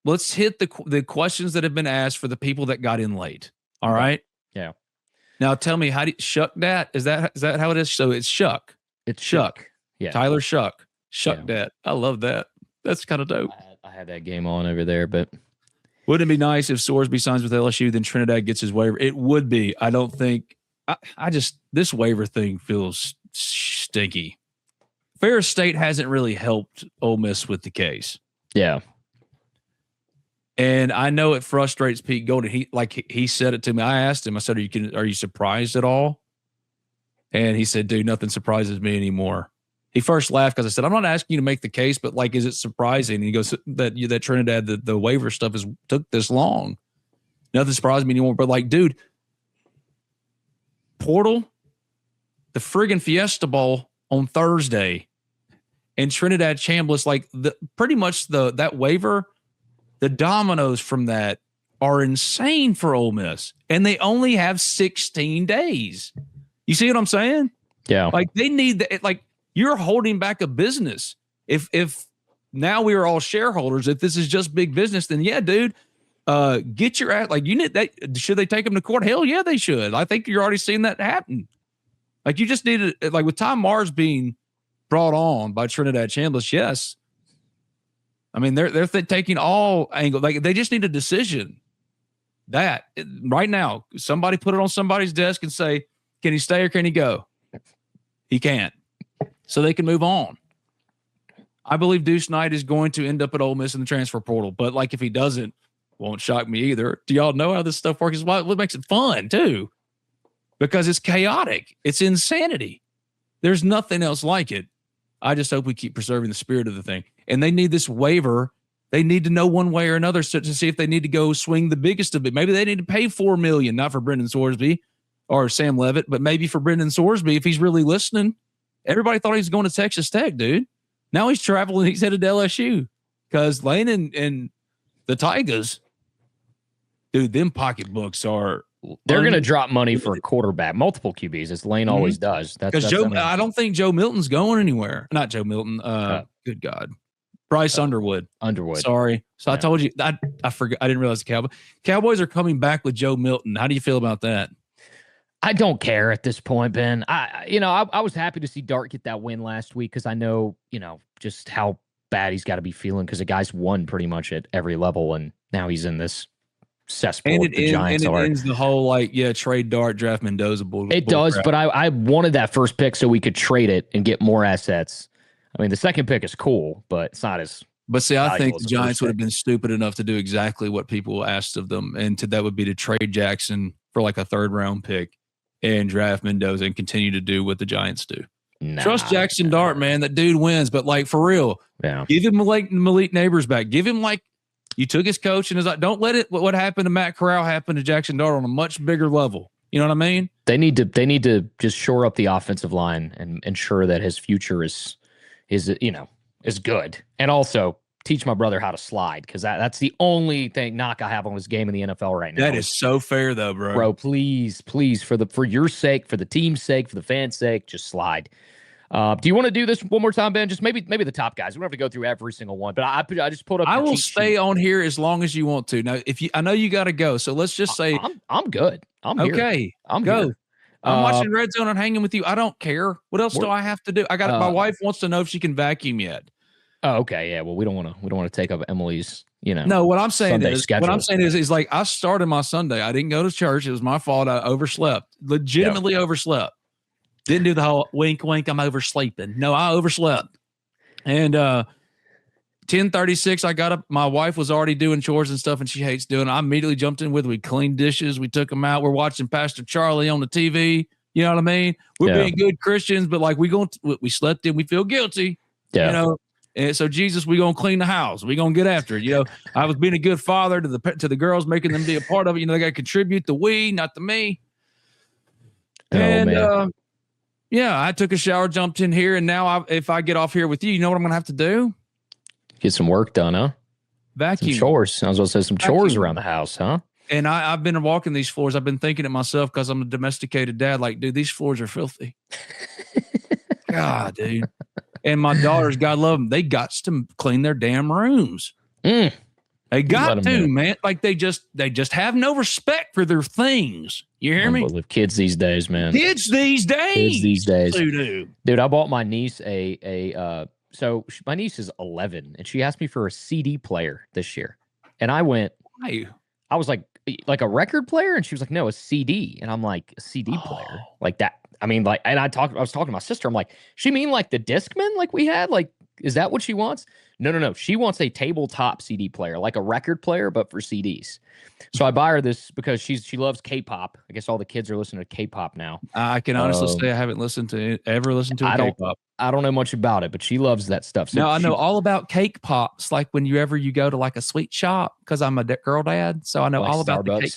Let's hit the questions that have been asked for the people that got in late. All right. Yeah. Now tell me, how do you Shuck Dat? Is that how it is? So it's Shuck. It's Shuck. Yeah. Tyler Shuck. Shuck Dat. I love that. That's kind of dope. I had that game on over there, but wouldn't it be nice if Sorsby signs with LSU, then Trinidad gets his waiver? It would be. I don't think. I just, this waiver thing feels stinky. Ferris State hasn't really helped Ole Miss with the case. Yeah. And I know it frustrates Pete Golding. He said it to me. I asked him, I said, are you surprised at all? And he said, dude, nothing surprises me anymore. He first laughed because I said, I'm not asking you to make the case, but like, is it surprising? And he goes, that Trinidad, the waiver stuff took this long. Nothing surprised me anymore. But like, dude, portal, the friggin' Fiesta Bowl on Thursday, and Trinidad Chambliss, like pretty much that waiver, the dominoes from that are insane for Ole Miss, and they only have 16 days. You see what I'm saying? Yeah. Like they need that. Like you're holding back a business. If now we are all shareholders, if this is just big business, then yeah, dude. Get your ass, like you need that. Should they take them to court? Hell yeah, they should. I think you're already seeing that happen. Like you just need to, like with Tom Mars being brought on by Trinidad Chambliss. Yes. I mean, they're taking all angles. Like they just need a decision right now. Somebody put it on somebody's desk and say, can he stay or can he go? He can't. So they can move on. I believe Deuce Knight is going to end up at Ole Miss in the transfer portal. But like if he doesn't, won't shock me either. Do y'all know how this stuff works? What makes it fun too? Because it's chaotic. It's insanity. There's nothing else like it. I just hope we keep preserving the spirit of the thing. And they need this waiver. They need to know one way or another to see if they need to go swing the biggest of it. Maybe they need to pay $4 million, not for Brendan Sorsby or Sam Levitt, but maybe for Brendan Sorsby if he's really listening. Everybody thought he was going to Texas Tech, dude. Now he's traveling. He's headed to LSU because Lane and the Tigers. Dude, them pocketbooks are. They're going to drop money for a quarterback, multiple QBs, as Lane always does. Because I don't think Joe Milton's going anywhere. Not Joe Milton. Good God, Bryce Underwood. Sorry. So I told you. I forgot. I didn't realize the Cowboys are coming back with Joe Milton. How do you feel about that? I don't care at this point, Ben. I was happy to see Dart get that win last week because I know just how bad he's got to be feeling because the guy's won pretty much at every level, and now he's in this cesspool. And it ends the whole trade Dart, draft Mendoza. It does, crap. But I wanted that first pick so we could trade it and get more assets. I mean, the second pick is cool, but it's not as. But see, I think the Giants would have been stupid enough to do exactly what people asked of them, and that would be to trade Jackson for like a 3rd round pick and draft Mendoza and continue to do what the Giants do. Trust Jackson Dart, man. That dude wins, but like for real, give him Malik Neighbors back. Give him you took his coach and don't let what happened to Matt Corral happen to Jackson Dart on a much bigger level. You know what I mean? They need to just shore up the offensive line and ensure that his future is good. And also teach my brother how to slide because that's the only knock I have on his game in the NFL right now. That is so fair though, bro. Bro, please, for your sake, for the team's sake, for the fans' sake, just slide. Do you want to do this one more time, Ben? Just maybe the top guys. We don't have to go through every single one, but I just pulled up. I will stay on here as long as you want to. Now, I know you got to go, so let's just say I'm good. I'm here. Okay. I'm go. Here. I'm watching Red Zone and hanging with you. I don't care. What else do I have to do? I got my wife wants to know if she can vacuum yet. Oh, okay. Yeah. Well, we don't want to take up Emily's. No. What I'm saying Sunday is like I started my Sunday. I didn't go to church. It was my fault. I overslept. Legitimately overslept. Didn't do the whole wink, wink. I'm oversleeping. No, I overslept. And 10:36, I got up. My wife was already doing chores and stuff, and she hates doing it. I immediately jumped in with it. We cleaned dishes. We took them out. We're watching Pastor Charlie on the TV. You know what I mean? We're being good Christians, but like we slept in. We feel guilty. Yeah. And so, Jesus, we're going to clean the house. We're going to get after it. I was being a good father to the girls, making them be a part of it. They got to contribute to we, not to me. Man. I took a shower, jumped in here, and now if I get off here with you, you know what I'm going to have to do? Get some work done, huh? Vacuum. Some chores. I was going to say some chores around the house, huh? And I've been walking these floors. I've been thinking to myself, because I'm a domesticated dad, like, dude, these floors are filthy. God, dude. And my daughters, God love them, they got to clean their damn rooms. They got to, man. Like they just have no respect for their things. You hear me? Kids these days, man. Kids these days. Dude, I bought my niece my niece is 11, and she asked me for a CD player this year. And I went, why? I was like a record player? And she was like, no, a CD. And I'm like, a CD player? Like that? I mean, like, and I was talking to my sister. I'm like, she mean like the Discman like we had? Like, is that what she wants? No. She wants a tabletop CD player, like a record player, but for CDs. So I buy her this because she loves K-pop. I guess all the kids are listening to K-pop now. I can honestly say I haven't ever listened to K-pop. I don't know much about it, but she loves that stuff. So I know all about cake pops, like whenever you go to like a sweet shop, because I'm a girl dad. So I know all about the cake.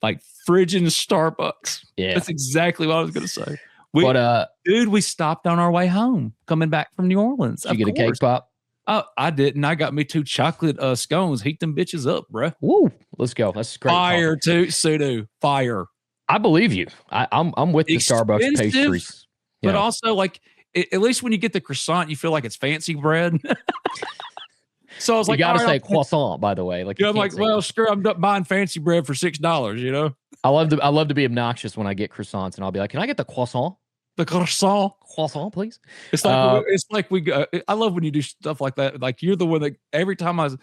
Like friggin' Starbucks. Yeah. That's exactly what I was going to say. We stopped on our way home coming back from New Orleans. Did you get a cake pop? Oh, I didn't. I got me 2 chocolate scones. Heat them bitches up, bro. Woo. Let's go. That's great. Fire too, Sudu. Fire. I believe you. I'm with the Starbucks pastries. But also, like, at least when you get the croissant, you feel like it's fancy bread. So I was like, you got to say croissant, by the way. Like, I'm like, well, screw, I'm buying fancy bread for $6. I love to be obnoxious when I get croissants, and I'll be like, can I get the croissant? The croissant, please. It's like I love when you do stuff like that. Like you're the one that every time I was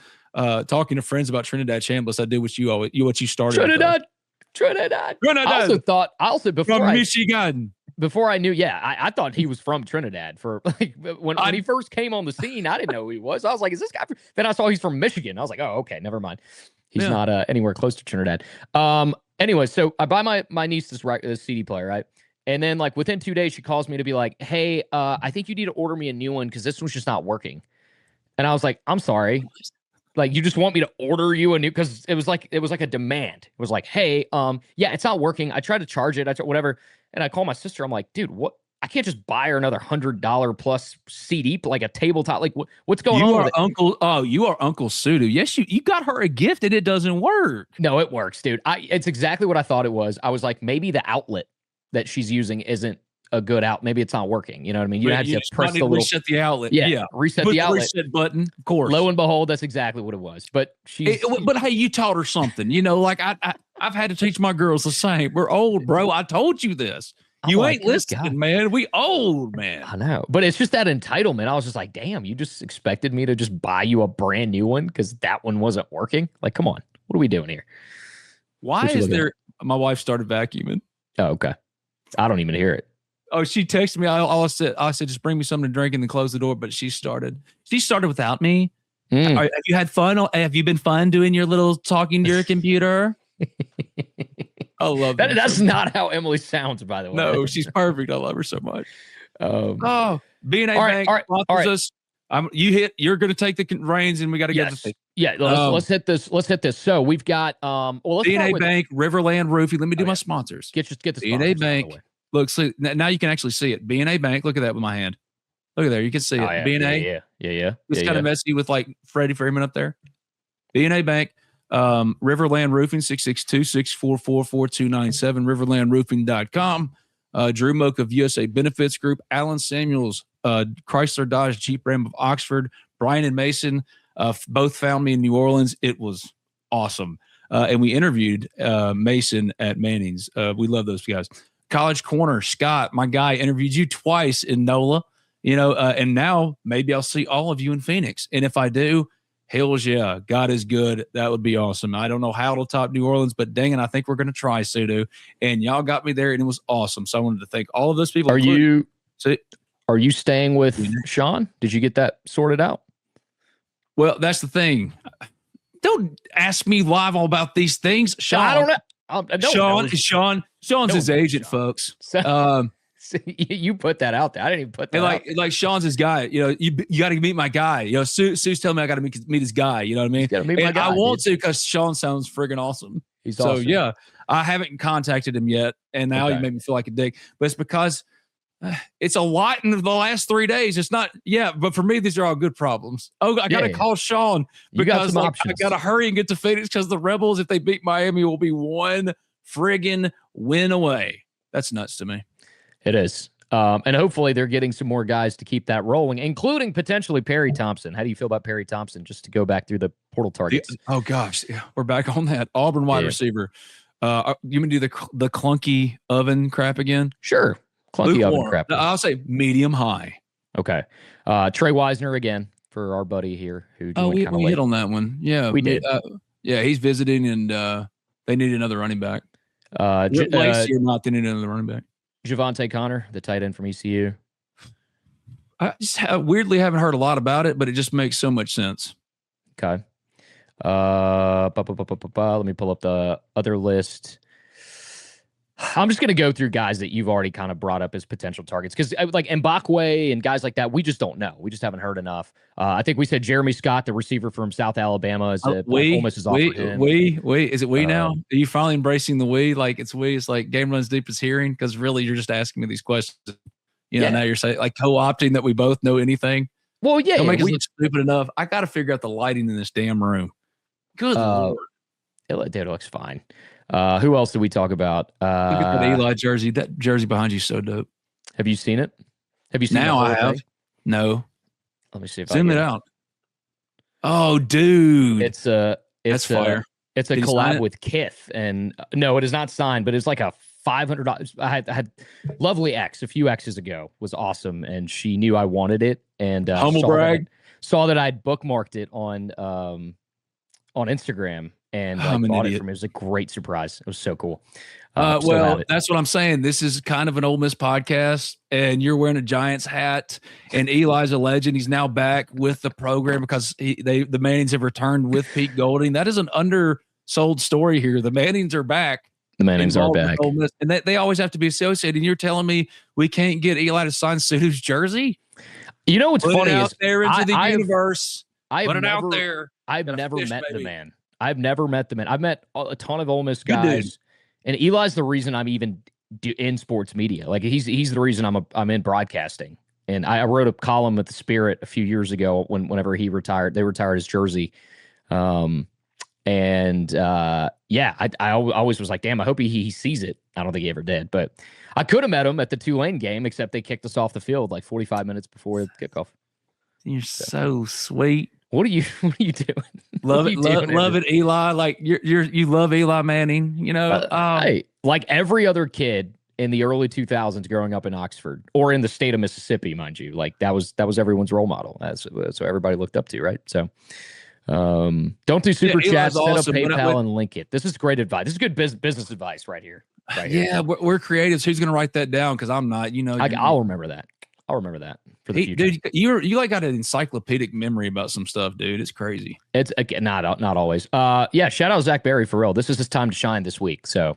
talking to friends about Trinidad Chambliss, I do what you started. Trinidad. I also before from Michigan. Before I knew, I thought he was from Trinidad. For like when he first came on the scene, I didn't know who he was. I was like, "Is this guy?" Then I saw he's from Michigan. I was like, "Oh, okay, never mind. He's not anywhere close to Trinidad." Anyway, so I buy my niece this CD player, right? And then like within 2 days, she calls me to be like, "Hey, I think you need to order me a new one because this one's just not working." And I was like, "I'm sorry." Like, you just want me to order you a new, because it was like a demand. It was like, hey, it's not working. I tried to charge it. whatever. And I call my sister. I'm like, dude, what? I can't just buy her another $100 plus CD, like a tabletop. Like, what's going on? You are Uncle Sudu. Yes, you got her a gift and it doesn't work. No, it works, dude. It's exactly what I thought it was. I was like, maybe the outlet that she's using isn't a good out. Maybe it's not working. You know what I mean? You have to press the reset the outlet. Yeah. Reset the outlet. Reset button. Of course. Lo and behold, that's exactly what it was. But but hey, you taught her something. Like I've had to teach my girls the same. We're old, bro. I told you this. You ain't listening, man. We old, man. I know. But it's just that entitlement. I was just like, damn, you just expected me to just buy you a brand new one because that one wasn't working? Like, come on. What are we doing here? Why is there... My wife started vacuuming. Oh, okay. I don't even hear it. Oh, she texted me. I said, just bring me something to drink and then close the door. But she started without me. Have you had fun? Have you been fun doing your little talking to your computer? I love that. That's not how Emily sounds, by the way. No, she's perfect. I love her so much. B&A Bank sponsors us. You're going to take the reins, and we got to get this. Yeah, let's hit this. Let's hit this. So we've got B&A Bank, Riverland Roofing. Let me do my sponsors. Get the B&A Bank. Look, see, now you can actually see it. B&A Bank. Look at that with my hand. Look at there. You can see it. B&A. Yeah. It's kind of messy with like Freddie Freeman up there. B&A Bank. Riverland Roofing, 662-644-4297, riverlandroofing.com. Drew Moak of USA Benefits Group, Alan Samuels, Chrysler Dodge Jeep Ram of Oxford, Brian and Mason, both found me in New Orleans. It was awesome. And we interviewed Mason at Manning's. We love those guys. College Corner, Scott, my guy, interviewed you twice in NOLA, and now maybe I'll see all of you in Phoenix. And if I do, hells yeah, God is good. That would be awesome. I don't know how to top New Orleans, but dang it, I think we're going to try, Sudu. And y'all got me there, and it was awesome. So I wanted to thank all of those people. Are you staying with Sean? Did you get that sorted out? Well, that's the thing. Don't ask me live all about these things, Sean. I don't know. Sean's his agent, folks. You put that out there. I didn't even put that. And like Sean's his guy. You know, you got to meet my guy. You know, Sue's telling me I got to meet his guy. You know what I mean? Got to meet my guy. I want to because Sean sounds friggin' awesome. He's awesome. Yeah, I haven't contacted him yet, and now you made me feel like a dick. But it's because it's a lot in the last 3 days. It's not. Yeah, but for me, these are all good problems. Oh, I got to call Sean because I got to hurry and get to Phoenix because the Rebels, if they beat Miami, will be one friggin' win away. That's nuts to me. It is. And hopefully they're getting some more guys to keep that rolling, including potentially Perry Thompson. How do you feel about Perry Thompson, just to go back through the portal targets? Oh, gosh. Yeah, we're back on that. Auburn wide receiver. You mean do the clunky oven crap again? Sure. Clunky oven crap. I'll say medium high. Okay. Trey Wisner again for our buddy here. We hit on that one. Yeah. We did. Yeah, he's visiting, and they need another running back. Lacey or not, they need another running back. Javante Connor, the tight end from ECU. I just weirdly haven't heard a lot about it, but it just makes so much sense. Okay. Let me pull up the other list. I'm just going to go through guys that you've already kind of brought up as potential targets, because like Mbakwe and guys like that, we just don't know. We just haven't heard enough. I think we said Jeremy Scott, the receiver from South Alabama, is Ole Miss has offered him. Is it now? Are you finally embracing the we? Like it's we? It's like game runs deep as hearing, because really you're just asking me these questions. You know, now you're saying like co-opting that we both know anything. Well, yeah, don't make us look stupid enough. I got to figure out the lighting in this damn room. Good Lord. It looks fine. Who else did we talk about? Look at that Eli jersey. That jersey behind you is so dope. Have you seen it? Have you seen it? Now I have. No. Let me see if Zoom it out. Oh, dude. That's fire. It's a collab with Kith, and no, it is not signed, but it's like a $500. I had Lovely X a few X's ago was awesome, and she knew I wanted it, and humble brag. Saw that I'd bookmarked it on Instagram. And bought it from me. It was a great surprise. It was so cool. Well, that's what I'm saying. This is kind of an Ole Miss podcast, and you're wearing a Giants hat. And Eli's a legend. He's now back with the program because the Mannings have returned with Pete Golding. That is an undersold story here. The Mannings are back. The Mannings are back, Ole Miss, and they always have to be associated. And you're telling me we can't get Eli to sign Sudu's jersey? You know what's funny is there into the universe. Put it out there. I've never met the man. I've never met the man. I've met a ton of Ole Miss guys, and Eli's the reason I'm even in sports media. Like he's the reason I'm in broadcasting. And I wrote a column with the Spirit a few years ago whenever he retired. They retired his jersey, I always was like, damn, I hope he sees it. I don't think he ever did, but I could have met him at the Tulane game, except they kicked us off the field like 45 minutes before the kickoff. You're so sweet. What are you doing? Love it, Eli. Like you love Eli Manning, you know. Hey, like every other kid in the early 2000s growing up in Oxford or in the state of Mississippi, mind you, like that was everyone's role model. So everybody looked up to, right? So don't do super chats, set up PayPal and link it. This is great advice. This is good business advice right here. Yeah, we're creatives. Who's gonna write that down? Because I'm not. You know, I'll remember that. I'll remember that for the future. Dude, you like got an encyclopedic memory about some stuff, dude. It's crazy. It's not always. Shout out Zach Berry for real. This is his time to shine this week. So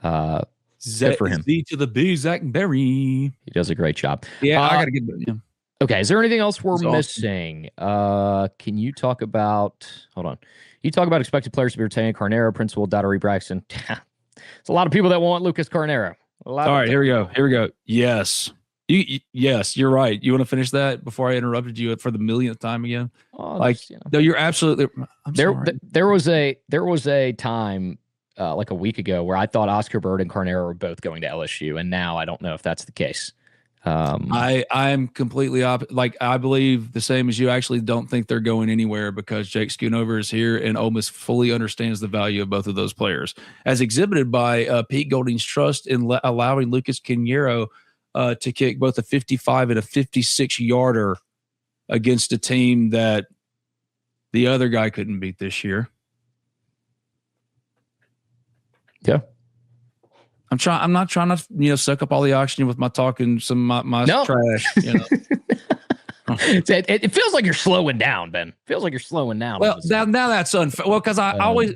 good for him. Z to the B, Zach Berry. He does a great job. Yeah, I gotta get him. Okay, is there anything else we're missing? Can you talk about? Hold on. You talk about expected players to be retained: Carnero, Principal, Daughtery, Braxton. It's a lot of people that want Lucas Carnero. All right, here we go. Yes. Yes, you're right. You want to finish that before I interrupted you for the millionth time again? No, you're absolutely. There was a time like a week ago where I thought Oscar Bird and Carnero were both going to LSU, and now I don't know if that's the case. I'm completely like I believe the same as you. Actually, don't think they're going anywhere because Jake Schoonover is here, and Ole Miss fully understands the value of both of those players, as exhibited by Pete Golding's trust in allowing Lucas Carnero to kick both a 55 and a 56-yarder against a team that the other guy couldn't beat this year. Yeah. I'm not trying to, suck up all the oxygen with my talking some my trash, It feels like you're slowing down, Ben. Feels like you're slowing down. Well, now that's unfair. Well, because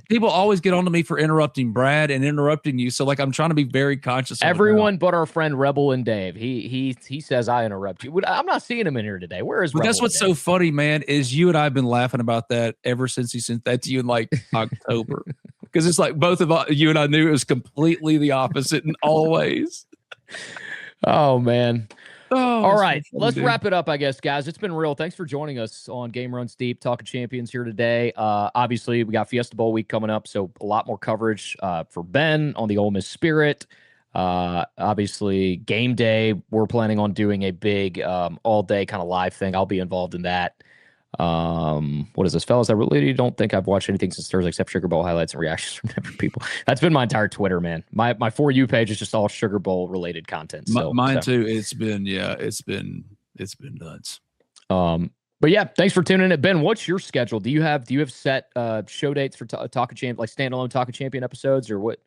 people always get on to me for interrupting Brad and interrupting you. So like I'm trying to be very conscious of everyone but our friend Rebel and Dave. He says I interrupt you. I'm not seeing him in here today. Where is Rebel? That's what's so funny, man, is you and I have been laughing about that ever since he sent that to you in like October. Because it's like both of you and I knew it was completely the opposite in all ways. Oh, man. Oh, all right, let's wrap it up, I guess, guys. It's been real. Thanks for joining us on Game Runs Deep, talking champions here today. Obviously, we got Fiesta Bowl week coming up, so a lot more coverage for Ben on the Ole Miss Spirit. Obviously, game day, we're planning on doing a big all-day kind of live thing. I'll be involved in that. What is this, fellas? I really don't think I've watched anything since Thursday except Sugar Bowl highlights and reactions from different people. That's been my entire Twitter, man. My For You page is just all Sugar Bowl related content. Mine too. It's been nuts. But yeah, thanks for tuning in. Ben, what's your schedule? Do you have set show dates for Talking Champion, like standalone Talking Champion episodes, or what?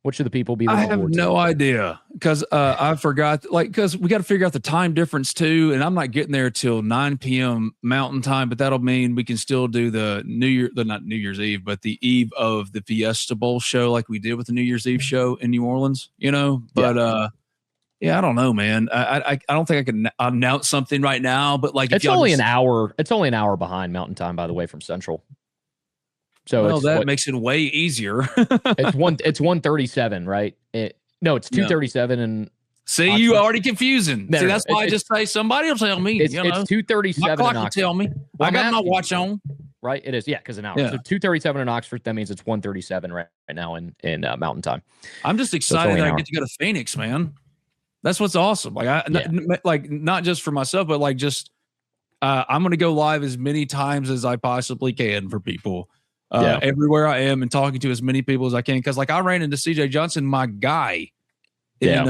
What should the people be? I have no idea because I forgot, because we got to figure out the time difference too. And I'm not getting there till 9 p.m. Mountain Time, but that'll mean we can still do not New Year's Eve, but the eve of the Fiesta Bowl show, like we did with the New Year's Eve show in New Orleans, But I don't know, man. I don't think I can announce something right now, but like it's only an hour. It's only an hour behind Mountain Time, by the way, from Central. So that makes it way easier. it's 1:37, right? It's 2:37 and see, you already confusing. See, that's why I just say somebody will tell me. It's 2:37. My clock will tell me. Well, I got my watch on. Right, it is. Yeah, because an hour. Yeah. So 2:37 in Oxford. That means it's 1:37 right now in Mountain Time. I'm just excited that I get to go to Phoenix, man. That's what's awesome. Like not just for myself, but like just I'm going to go live as many times as I possibly can for people. Everywhere I am and talking to as many people as I can. Because like I ran into CJ Johnson, my guy, in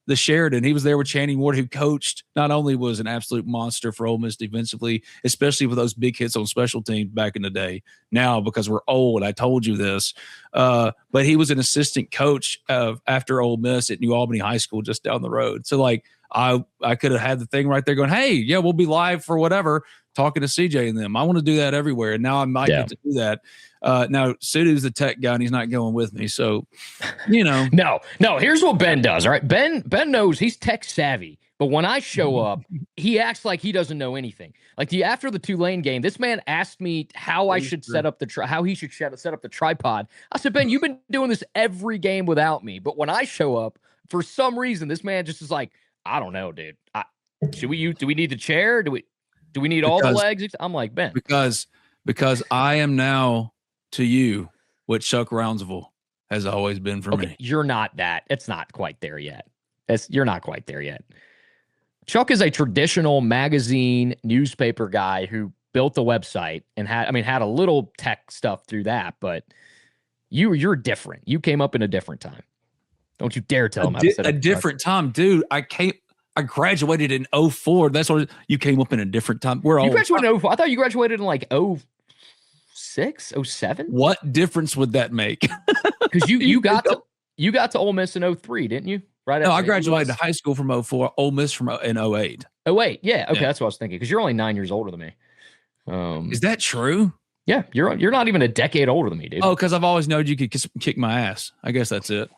the Sheridan. He was there with Channing Ward, who coached, not only was an absolute monster for Ole Miss defensively, especially with those big hits on special teams back in the day. Now, because we're old, I told you this, but he was an assistant coach after Ole Miss at New Albany High School just down the road. So like I could have had the thing right there going, hey, yeah, we'll be live for whatever, talking to CJ and them. I want to do that everywhere. And now I might get to do that. Now Sudu's the tech guy and he's not going with me. So, No, here's what Ben does. All right. Ben knows he's tech savvy, but when I show up, he acts like he doesn't know anything. Like after the Tulane game, this man asked me how I should set up how he should set up the tripod. I said, Ben, you've been doing this every game without me. But when I show up, for some reason, this man just is like, I don't know, dude. Do we need the chair? Do we need all the legs? I'm like, Ben. Because I am now to you what Chuck Rounsaville has always been for me. You're not that. It's not quite there yet. You're not quite there yet. Chuck is a traditional magazine newspaper guy who built the website and had a little tech stuff through that, but you're different. You came up in a different time. Don't you dare tell him a different time, dude. I graduated in 2004. That's what you came up in a different time. You graduated in 2004. I thought you graduated in like 2006, 2007. What difference would that make? Because you got to Ole Miss in 2003, didn't you? Right. No, I graduated high school from 2004, Ole Miss in 2008. Oh wait, yeah, okay, that's what I was thinking. Because you're only 9 years older than me. Is that true? Yeah, you're not even a decade older than me, dude. Oh, because I've always known you could kick my ass. I guess that's it.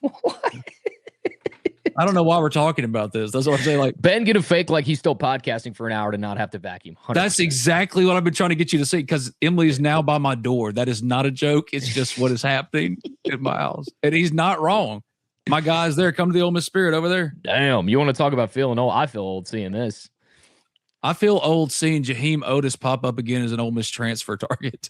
I don't know why we're talking about this. That's what I'm saying. Like Ben get a fake like he's still podcasting for an hour to not have to vacuum. 100%. That's exactly what I've been trying to get you to see. Because Emily is now by my door. That is not a joke. It's just what is happening in my house, and he's not wrong. My guy's there. Come to the Ole Miss Spirit over there. Damn, you want to talk about feeling old? I feel old seeing this. I feel old seeing Jaheim Otis pop up again as an Ole Miss transfer target.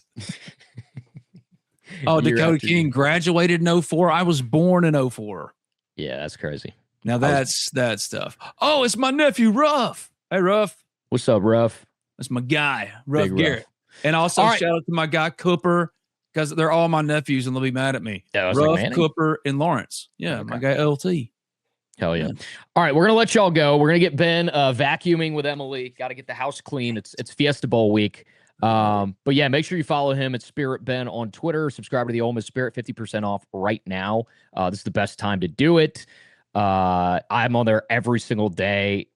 Oh, Dakota King graduated in 2004. I was born in 2004. Yeah, that's crazy. Now that's that stuff. Oh, it's my nephew, Ruff. Hey, Ruff. What's up, Ruff? That's my guy, Ruff Garrett. And also shout out to my guy, Cooper, because they're all my nephews and they'll be mad at me. Ruff, Cooper, and Lawrence. Yeah, okay. My guy, LT. Hell yeah. All right, we're going to let y'all go. We're going to get Ben vacuuming with Emily. Got to get the house clean. It's Fiesta Bowl week. But yeah, make sure you follow him at Spirit Ben on Twitter. Subscribe to the Ole Miss Spirit, 50% off right now. This is the best time to do it. I'm on there every single day.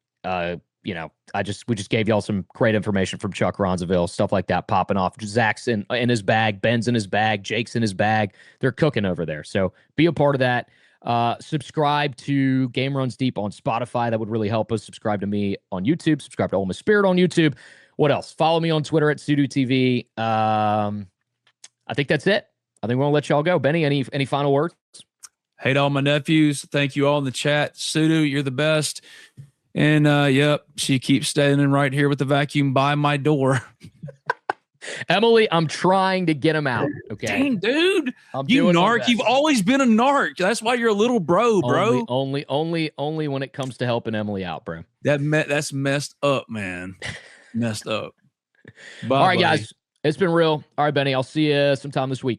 we just gave y'all some great information from Chuck Ronzaville, stuff like that popping off. Zach's in his bag, Ben's in his bag, Jake's in his bag. They're cooking over there. So be a part of that. Subscribe to Game Runs Deep on Spotify. That would really help us. Subscribe to me on YouTube. Subscribe to Ole Miss Spirit on YouTube. What else? Follow me on Twitter at Sudu TV. I think that's it. I think we're gonna let y'all go. Benny, any final words? Hey to all my nephews. Thank you all in the chat. Sudu, you're the best. And yep, she keeps standing right here with the vacuum by my door. Emily, I'm trying to get him out. Okay. Dang, dude. You narc. You've always been a narc. That's why you're a little bro. Only when it comes to helping Emily out, bro. That's messed up, man. Messed up. All right, guys. It's been real. All right, Benny. I'll see you sometime this week.